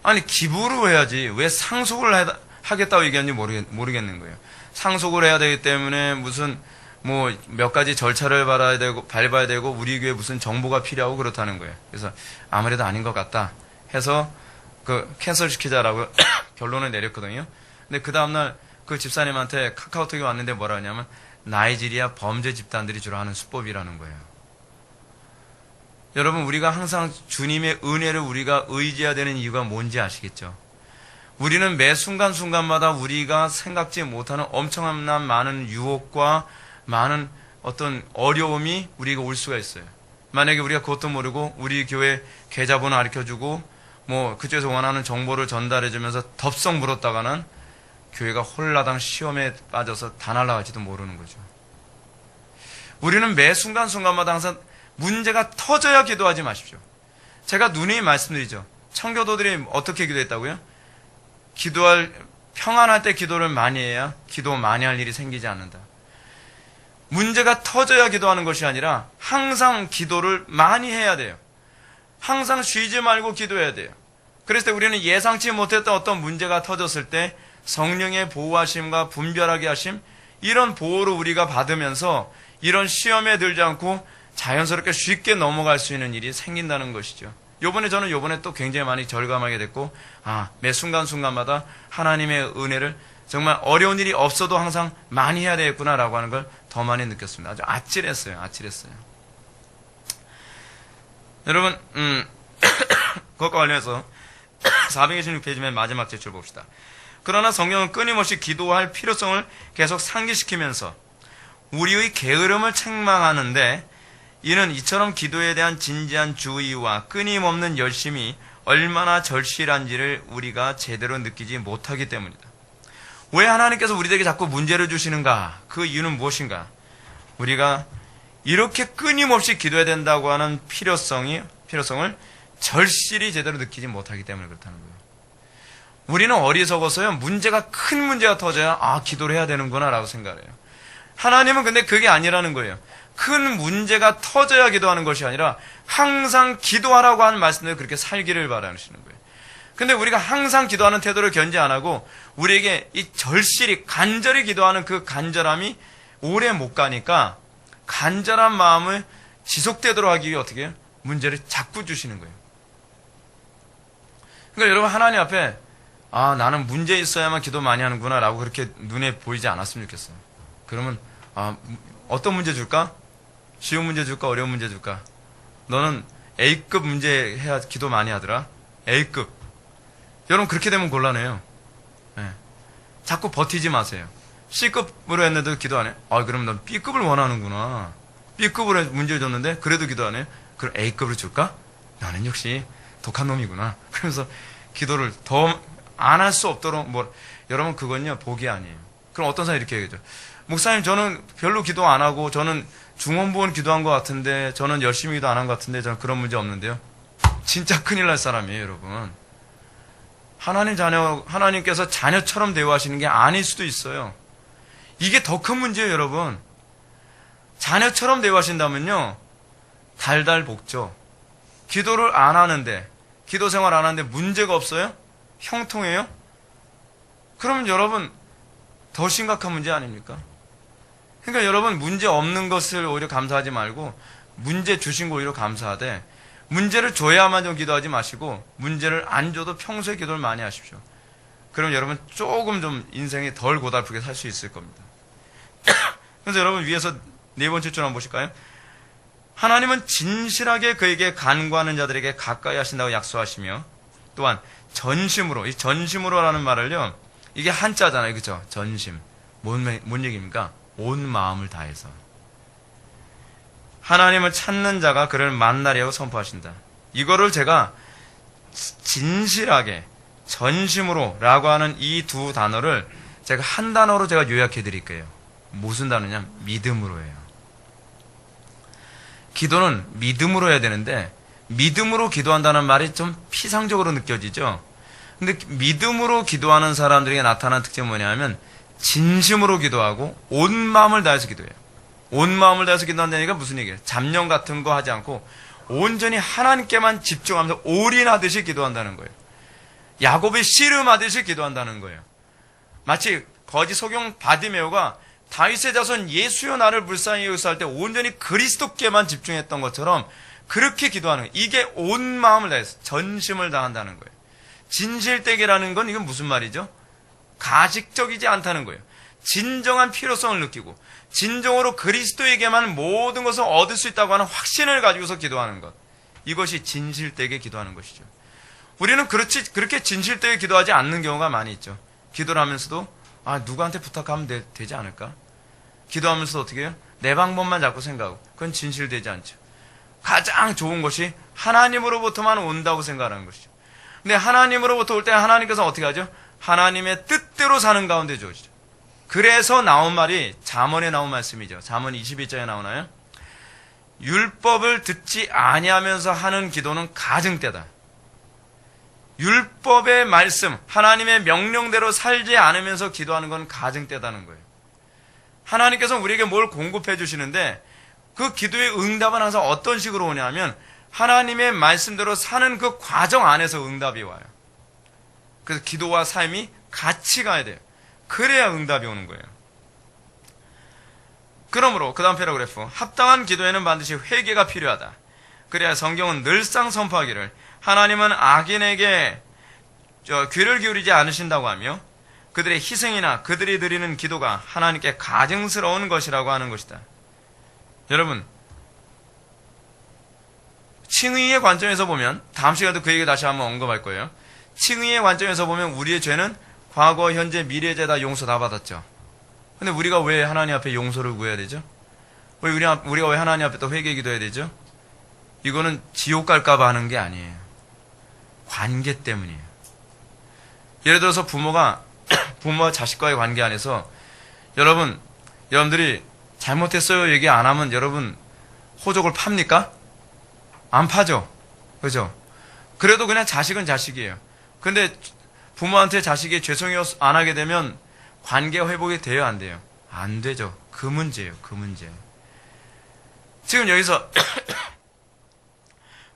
아니 기부로 해야지 왜 상속을 하겠다고 얘기하는지 모르겠는 거예요. 상속을 해야 되기 때문에 무슨 몇 가지 절차를 밟아야 되고 우리 교회 무슨 정보가 필요하고 그렇다는 거예요. 그래서 아무래도 아닌 것 같다 해서 캔슬 시키자라고 결론을 내렸거든요. 근데 그 다음날 그 집사님한테 카카오톡이 왔는데 뭐라 하냐면 나이지리아 범죄 집단들이 주로 하는 수법이라는 거예요. 여러분 우리가 항상 주님의 은혜를 우리가 의지해야 되는 이유가 뭔지 아시겠죠? 우리는 매 순간순간마다 우리가 생각지 못하는 엄청난 많은 유혹과 많은 어떤 어려움이 우리가 올 수가 있어요. 만약에 우리가 그것도 모르고 우리 교회 계좌번호 가르쳐주고 뭐 그쪽에서 원하는 정보를 전달해주면서 덥석 물었다가는 교회가 홀라당 시험에 빠져서 다 날아갈지도 모르는 거죠. 우리는 매 순간순간마다 항상 문제가 터져야 기도하지 마십시오. 제가 누누이 말씀드리죠. 청교도들이 어떻게 기도했다고요? 평안할 때 기도를 많이 해야 기도 많이 할 일이 생기지 않는다. 문제가 터져야 기도하는 것이 아니라 항상 기도를 많이 해야 돼요. 항상 쉬지 말고 기도해야 돼요. 그래서 우리는 예상치 못했던 어떤 문제가 터졌을 때 성령의 보호하심과 분별하게 하심, 이런 보호를 우리가 받으면서 이런 시험에 들지 않고 자연스럽게 쉽게 넘어갈 수 있는 일이 생긴다는 것이죠. 저는 요번에 또 굉장히 많이 절감하게 됐고, 매 순간순간마다 하나님의 은혜를 정말 어려운 일이 없어도 항상 많이 해야 되겠구나라고 하는 걸 더 많이 느꼈습니다. 아주 아찔했어요. 여러분, 그것과 관련해서 426페이지 맨 마지막 제출 봅시다. 그러나 성경은 끊임없이 기도할 필요성을 계속 상기시키면서 우리의 게으름을 책망하는데, 이는 이처럼 기도에 대한 진지한 주의와 끊임없는 열심이 얼마나 절실한지를 우리가 제대로 느끼지 못하기 때문이다. 왜 하나님께서 우리에게 자꾸 문제를 주시는가? 그 이유는 무엇인가? 우리가 이렇게 끊임없이 기도해야 된다고 하는 필요성을 절실히 제대로 느끼지 못하기 때문에 그렇다는 거예요. 우리는 어리석어서요, 큰 문제가 터져야 기도를 해야 되는구나 라고 생각해요. 하나님은 근데 그게 아니라는 거예요. 큰 문제가 터져야 기도하는 것이 아니라 항상 기도하라고 하는 말씀을 그렇게 살기를 바라시는 거예요. 근데 우리가 항상 기도하는 태도를 견지 안 하고 우리에게 이 절실히 간절히 기도하는 그 간절함이 오래 못 가니까 간절한 마음을 지속되도록 하기 위해 어떻게 해요? 문제를 자꾸 주시는 거예요. 그러니까 여러분, 하나님 앞에 나는 문제 있어야만 기도 많이 하는구나 라고 그렇게 눈에 보이지 않았으면 좋겠어요. 그러면 어떤 문제 줄까? 쉬운 문제 줄까? 어려운 문제 줄까? 너는 A급 문제 해야 기도 많이 하더라. A급. 여러분, 그렇게 되면 곤란해요. 네. 자꾸 버티지 마세요. C급으로 했는데도 기도 안 해? 그럼 넌 B급을 원하는구나. B급으로 문제를 줬는데 그래도 기도 안 해? 그럼 A급으로 줄까? 나는 역시 독한 놈이구나. 그러면서 기도를 더 안 할 수 없도록 여러분, 그건요 복이 아니에요. 그럼 어떤 사람이 이렇게 얘기하죠. 목사님, 저는 별로 기도 안 하고 저는 중원부원 기도한 것 같은데, 저는 열심히 기도 안 한 것 같은데, 저는 그런 문제 없는데요. 진짜 큰일 날 사람이에요, 여러분. 하나님께서 자녀처럼 대우하시는 게 아닐 수도 있어요. 이게 더 큰 문제예요, 여러분. 자녀처럼 대우하신다면요, 달달 볶죠. 기도를 안 하는데, 기도 생활 안 하는데 문제가 없어요? 형통해요? 그러면 여러분, 더 심각한 문제 아닙니까? 그러니까 여러분, 문제 없는 것을 오히려 감사하지 말고 문제 주신 거 오히려 감사하되, 문제를 줘야만 좀 기도하지 마시고 문제를 안 줘도 평소에 기도를 많이 하십시오. 그럼 여러분 조금 좀 인생이 덜 고달프게 살 수 있을 겁니다. 그래서 여러분, 위에서 네 번째 줄 한번 보실까요? 하나님은 진실하게 그에게 간구하는 자들에게 가까이 하신다고 약속하시며, 또한 전심으로, 이 전심으로라는 말을요, 이게 한자잖아요, 그죠? 전심. 뭔 얘기입니까? 온 마음을 다해서. 하나님을 찾는 자가 그를 만나려고 선포하신다. 이거를 제가 진실하게, 전심으로 라고 하는 이 두 단어를 제가 한 단어로 제가 요약해 드릴게요. 무슨 단어냐? 믿음으로예요. 기도는 믿음으로 해야 되는데, 믿음으로 기도한다는 말이 좀 피상적으로 느껴지죠? 근데 믿음으로 기도하는 사람들에게 나타나는 특징은 뭐냐면, 진심으로 기도하고 온 마음을 다해서 기도해요. 온 마음을 다해서 기도한다는 얘기가 무슨 얘기예요? 잡념 같은 거 하지 않고 온전히 하나님께만 집중하면서 올인하듯이 기도한다는 거예요. 야곱이 씨름하듯이 기도한다는 거예요. 마치 거짓 소경 바디메오가 다윗의 자손 예수여 나를 불쌍히 여기서 할 때 온전히 그리스도께만 집중했던 것처럼 그렇게 기도하는 거예요. 이게 온 마음을 다해서 전심을 다한다는 거예요. 진실되게라는 건 이건 무슨 말이죠? 가식적이지 않다는 거예요. 진정한 필요성을 느끼고 진정으로 그리스도에게만 모든 것을 얻을 수 있다고 하는 확신을 가지고서 기도하는 것. 이것이 진실되게 기도하는 것이죠. 우리는 그렇게 진실되게 기도하지 않는 경우가 많이 있죠. 기도를 하면서도 누구한테 부탁하면 되지 않을까? 기도하면서도 어떻게 해요? 내 방법만 자꾸 생각하고 그건 진실되지 않죠. 가장 좋은 것이 하나님으로부터만 온다고 생각하는 것이죠. 근데 하나님으로부터 올 때 하나님께서 어떻게 하죠? 하나님의 뜻대로 사는 가운데 주어지죠. 그래서 나온 말이 잠언에 나온 말씀이죠. 잠언 21장에 나오나요? 율법을 듣지 아니하면서 하는 기도는 가증되다. 율법의 말씀, 하나님의 명령대로 살지 않으면서 기도하는 건 가증되다는 거예요. 하나님께서 우리에게 뭘 공급해 주시는데 그 기도의 응답은 항상 어떤 식으로 오냐면 하나님의 말씀대로 사는 그 과정 안에서 응답이 와요. 그래서 기도와 삶이 같이 가야 돼요. 그래야 응답이 오는 거예요. 그러므로 그 다음 패러그래프, 합당한 기도에는 반드시 회개가 필요하다. 그래야 성경은 늘상 선포하기를 하나님은 악인에게 귀를 기울이지 않으신다고 하며 그들의 희생이나 그들이 드리는 기도가 하나님께 가증스러운 것이라고 하는 것이다. 여러분, 칭의의 관점에서 보면, 다음 시간에도 그 얘기 다시 한번 언급할 거예요. 칭의의 관점에서 보면 우리의 죄는 과거, 현재, 미래 죄 다 용서 다 받았죠. 근데 우리가 왜 하나님 앞에 용서를 구해야 되죠? 우리가 왜 하나님 앞에 또 회개 기도해야 되죠? 이거는 지옥 갈까봐 하는 게 아니에요. 관계 때문이에요. 예를 들어서 부모와 자식과의 관계 안에서 여러분들이 잘못했어요 얘기 안 하면 여러분 호적을 팝니까? 안 파죠. 그죠? 그래도 그냥 자식은 자식이에요. 근데 부모한테 자식이 죄송해요 안 하게 되면 관계 회복이 돼요, 안 돼요? 안 되죠. 그 문제예요. 그 문제. 지금 여기서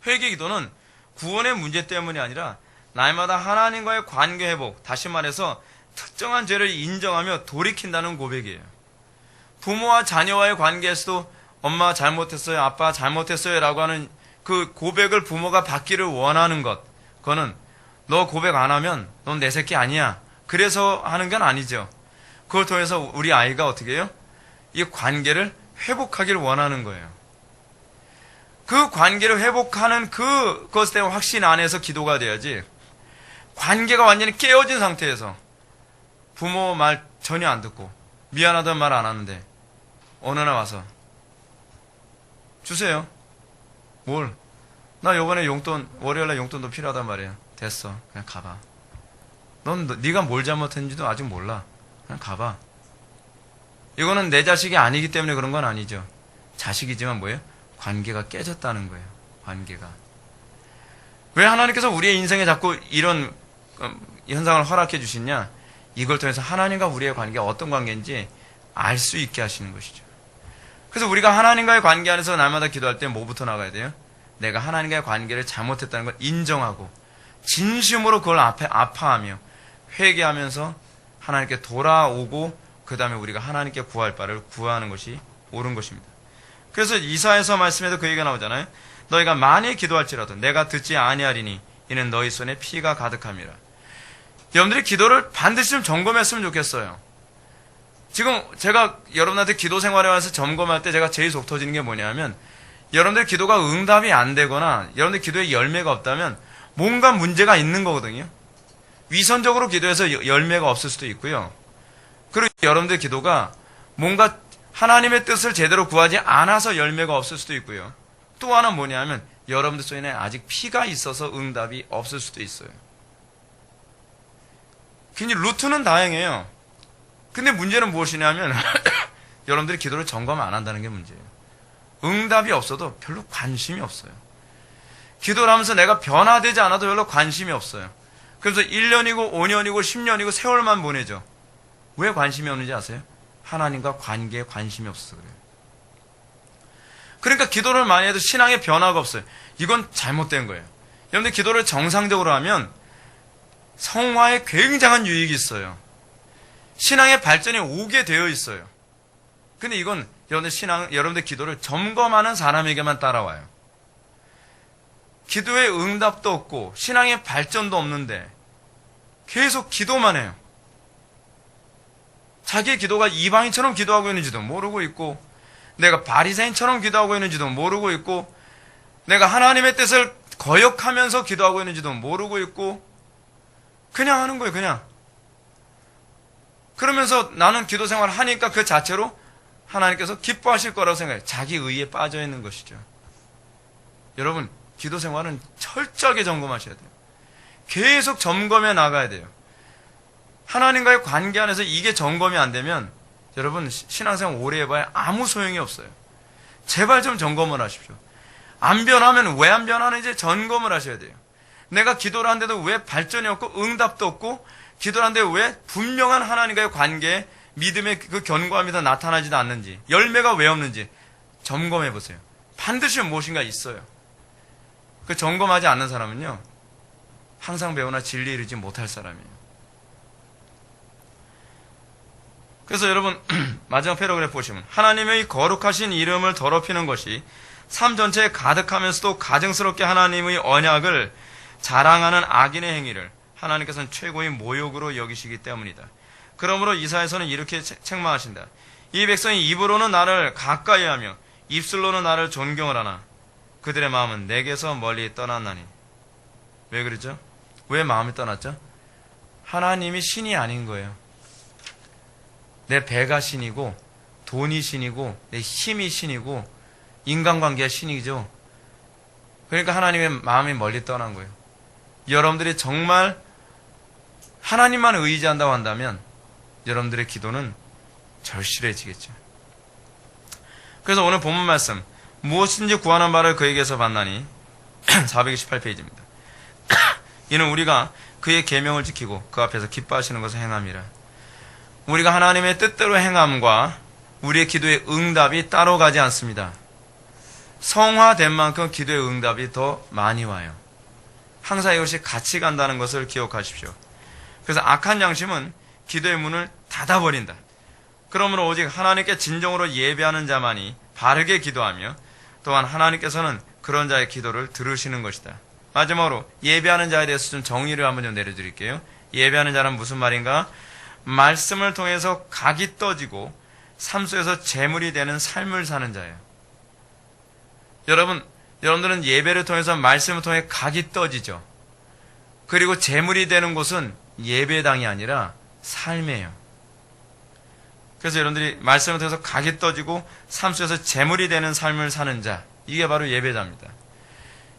회개 기도는 구원의 문제 때문이 아니라 날마다 하나님과의 관계 회복, 다시 말해서 특정한 죄를 인정하며 돌이킨다는 고백이에요. 부모와 자녀와의 관계에서도 엄마 잘못했어요, 아빠 잘못했어요 라고 하는 그 고백을 부모가 받기를 원하는 것, 그거는 너 고백 안 하면 넌 내 새끼 아니야. 그래서 하는 건 아니죠. 그걸 통해서 우리 아이가 어떻게 해요? 이 관계를 회복하기를 원하는 거예요. 그 관계를 회복하는 그것 때문에 확신 안에서 기도가 돼야지, 관계가 완전히 깨어진 상태에서 부모 말 전혀 안 듣고 미안하다는 말 안 하는데 어느 날 와서 주세요. 뭘? 나 요번에 용돈, 월요일날 용돈도 필요하단 말이야. 됐어. 그냥 가봐. 네가 뭘 잘못했는지도 아직 몰라. 그냥 가봐. 이거는 내 자식이 아니기 때문에 그런 건 아니죠. 자식이지만 뭐예요? 관계가 깨졌다는 거예요. 관계가. 왜 하나님께서 우리의 인생에 자꾸 이런 현상을 허락해 주시냐? 이걸 통해서 하나님과 우리의 관계가 어떤 관계인지 알 수 있게 하시는 것이죠. 그래서 우리가 하나님과의 관계 안에서 날마다 기도할 때 뭐부터 나가야 돼요? 내가 하나님과의 관계를 잘못했다는 걸 인정하고 진심으로 그걸 아파하며 회개하면서 하나님께 돌아오고 그 다음에 우리가 하나님께 구할 바를 구하는 것이 옳은 것입니다. 그래서 이사야서 말씀에도 그 얘기가 나오잖아요. 너희가 많이 기도할지라도 내가 듣지 아니하리니 이는 너희 손에 피가 가득함이라. 여러분들이 기도를 반드시 좀 점검했으면 좋겠어요. 지금 제가 여러분한테 기도 생활에 와서 점검할 때 제가 제일 속 터지는 게 뭐냐면, 여러분들 기도가 응답이 안 되거나 여러분들 기도에 열매가 없다면 뭔가 문제가 있는 거거든요. 위선적으로 기도해서 열매가 없을 수도 있고요. 그리고 여러분들 기도가 뭔가 하나님의 뜻을 제대로 구하지 않아서 열매가 없을 수도 있고요. 또 하나 뭐냐면 여러분들 속에는 아직 피가 있어서 응답이 없을 수도 있어요. 굉장히 루트는 다양해요. 근데 문제는 무엇이냐면 여러분들이 기도를 점검 안 한다는 게 문제예요. 응답이 없어도 별로 관심이 없어요. 기도를 하면서 내가 변화되지 않아도 별로 관심이 없어요. 그래서 1년이고 5년이고 10년이고 세월만 보내죠. 왜 관심이 없는지 아세요? 하나님과 관계에 관심이 없어서 그래요. 그러니까 기도를 많이 해도 신앙에 변화가 없어요. 이건 잘못된 거예요. 여러분들 기도를 정상적으로 하면 성화에 굉장한 유익이 있어요. 신앙의 발전이 오게 되어 있어요. 근데 이건 여러분들 기도를 점검하는 사람에게만 따라와요. 기도의 응답도 없고 신앙의 발전도 없는데 계속 기도만 해요. 자기의 기도가 이방인처럼 기도하고 있는지도 모르고 있고, 내가 바리새인처럼 기도하고 있는지도 모르고 있고, 내가 하나님의 뜻을 거역하면서 기도하고 있는지도 모르고 있고, 그냥 하는 거예요. 그냥. 그러면서 나는 기도 생활을 하니까 그 자체로 하나님께서 기뻐하실 거라고 생각해요. 자기 의에 빠져 있는 것이죠. 여러분, 기도 생활은 철저하게 점검하셔야 돼요. 계속 점검해 나가야 돼요. 하나님과의 관계 안에서 이게 점검이 안 되면 여러분 신앙생활 오래 해봐야 아무 소용이 없어요. 제발 좀 점검을 하십시오. 안 변하면 왜 안 변하는지 점검을 하셔야 돼요. 내가 기도를 하는데도 왜 발전이 없고 응답도 없고 기도를 하는데 왜 분명한 하나님과의 관계에 믿음의 그 견고함이 더 나타나지도 않는지 열매가 왜 없는지 점검해 보세요. 반드시 무엇인가 있어요. 그 점검하지 않는 사람은요 항상 배우나 진리에 이르지 못할 사람이에요. 그래서 여러분 마지막 패러그래프 보시면 하나님의 거룩하신 이름을 더럽히는 것이 삶 전체에 가득하면서도 가증스럽게 하나님의 언약을 자랑하는 악인의 행위를 하나님께서는 최고의 모욕으로 여기시기 때문이다. 그러므로 이사야서는 이렇게 책망하신다. 이 백성이 입으로는 나를 가까이하며 입술로는 나를 존경을 하나 그들의 마음은 내게서 멀리 떠났나니. 왜 그러죠? 왜 마음이 떠났죠? 하나님이 신이 아닌 거예요. 내 배가 신이고 돈이 신이고 내 힘이 신이고 인간관계가 신이죠. 그러니까 하나님의 마음이 멀리 떠난 거예요. 여러분들이 정말 하나님만 의지한다고 한다면 여러분들의 기도는 절실해지겠죠. 그래서 오늘 본문 말씀 무엇인지 구하는 바를 그에게서 받나니 428페이지입니다. 이는 우리가 그의 계명을 지키고 그 앞에서 기뻐하시는 것을 행함이라. 우리가 하나님의 뜻대로 행함과 우리의 기도의 응답이 따로 가지 않습니다. 성화된 만큼 기도의 응답이 더 많이 와요. 항상 이것이 같이 간다는 것을 기억하십시오. 그래서 악한 양심은 기도의 문을 닫아버린다. 그러므로 오직 하나님께 진정으로 예배하는 자만이 바르게 기도하며 또한 하나님께서는 그런 자의 기도를 들으시는 것이다. 마지막으로 예배하는 자에 대해서 좀 정의를 한번 좀 내려드릴게요. 예배하는 자는 무슨 말인가? 말씀을 통해서 각이 떠지고 삶 속에서 재물이 되는 삶을 사는 자예요. 여러분들은 예배를 통해서 말씀을 통해 각이 떠지죠. 그리고 재물이 되는 곳은 예배당이 아니라 삶이에요. 그래서 여러분들이 말씀을 통해서 각이 떠지고 삶 속에서 재물이 되는 삶을 사는 자, 이게 바로 예배자입니다.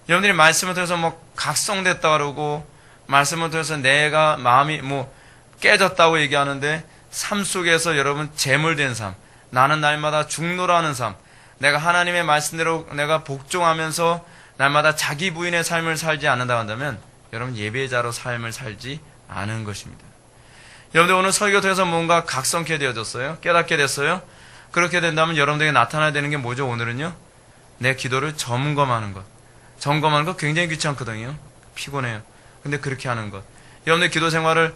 여러분들이 말씀을 통해서 각성됐다 그러고 말씀을 통해서 내가 마음이 깨졌다고 얘기하는데 삶 속에서 여러분 재물된 삶, 나는 날마다 죽노라는 삶, 내가 하나님의 말씀대로 내가 복종하면서 날마다 자기 부인의 삶을 살지 않는다고 한다면 여러분 예배자로 삶을 살지 않은 것입니다. 여러분들 오늘 설교 통해서 뭔가 각성케 되어졌어요? 깨닫게 됐어요? 그렇게 된다면 여러분들에게 나타나야 되는 게 뭐죠? 오늘은요? 내 기도를 점검하는 것. 점검하는 거 굉장히 귀찮거든요. 피곤해요. 근데 그렇게 하는 것. 여러분들 기도 생활을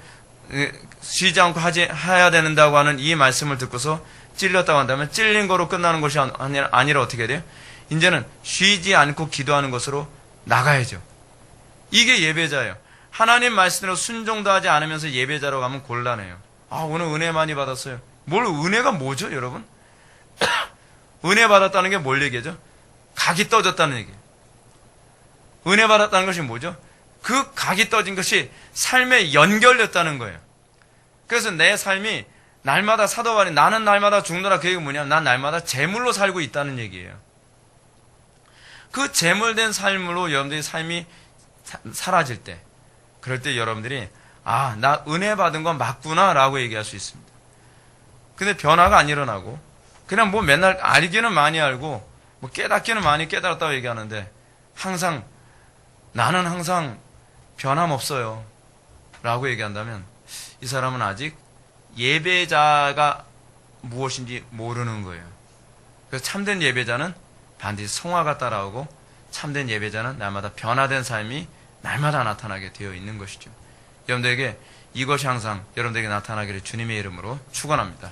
쉬지 않고 해야 된다고 하는 이 말씀을 듣고서 찔렸다고 한다면 찔린 거로 끝나는 것이 아니라 어떻게 돼요? 이제는 쉬지 않고 기도하는 것으로 나가야죠. 이게 예배자예요. 하나님 말씀대로 순종도 하지 않으면서 예배자로 가면 곤란해요. 오늘 은혜 많이 받았어요. 은혜가 뭐죠, 여러분? 은혜 받았다는 게 뭘 얘기하죠? 각이 떠졌다는 얘기예요. 은혜 받았다는 것이 뭐죠? 그 각이 떠진 것이 삶에 연결됐다는 거예요. 그래서 내 삶이 날마다 사도바리 나는 날마다 죽노라 그 얘기가 뭐냐면 난 날마다 재물로 살고 있다는 얘기예요. 그 재물된 삶으로 여러분들의 삶이 사라질 때 그럴 때 여러분들이 나 은혜 받은 건 맞구나 라고 얘기할 수 있습니다. 근데 변화가 안 일어나고 그냥 맨날 알기는 많이 알고 깨닫기는 많이 깨달았다고 얘기하는데 나는 항상 변함없어요 라고 얘기한다면 이 사람은 아직 예배자가 무엇인지 모르는 거예요. 그래서 참된 예배자는 반드시 성화가 따라오고 참된 예배자는 날마다 변화된 삶이 날마다 나타나게 되어 있는 것이죠. 여러분들에게 이것이 항상 여러분들에게 나타나기를 주님의 이름으로 축원합니다.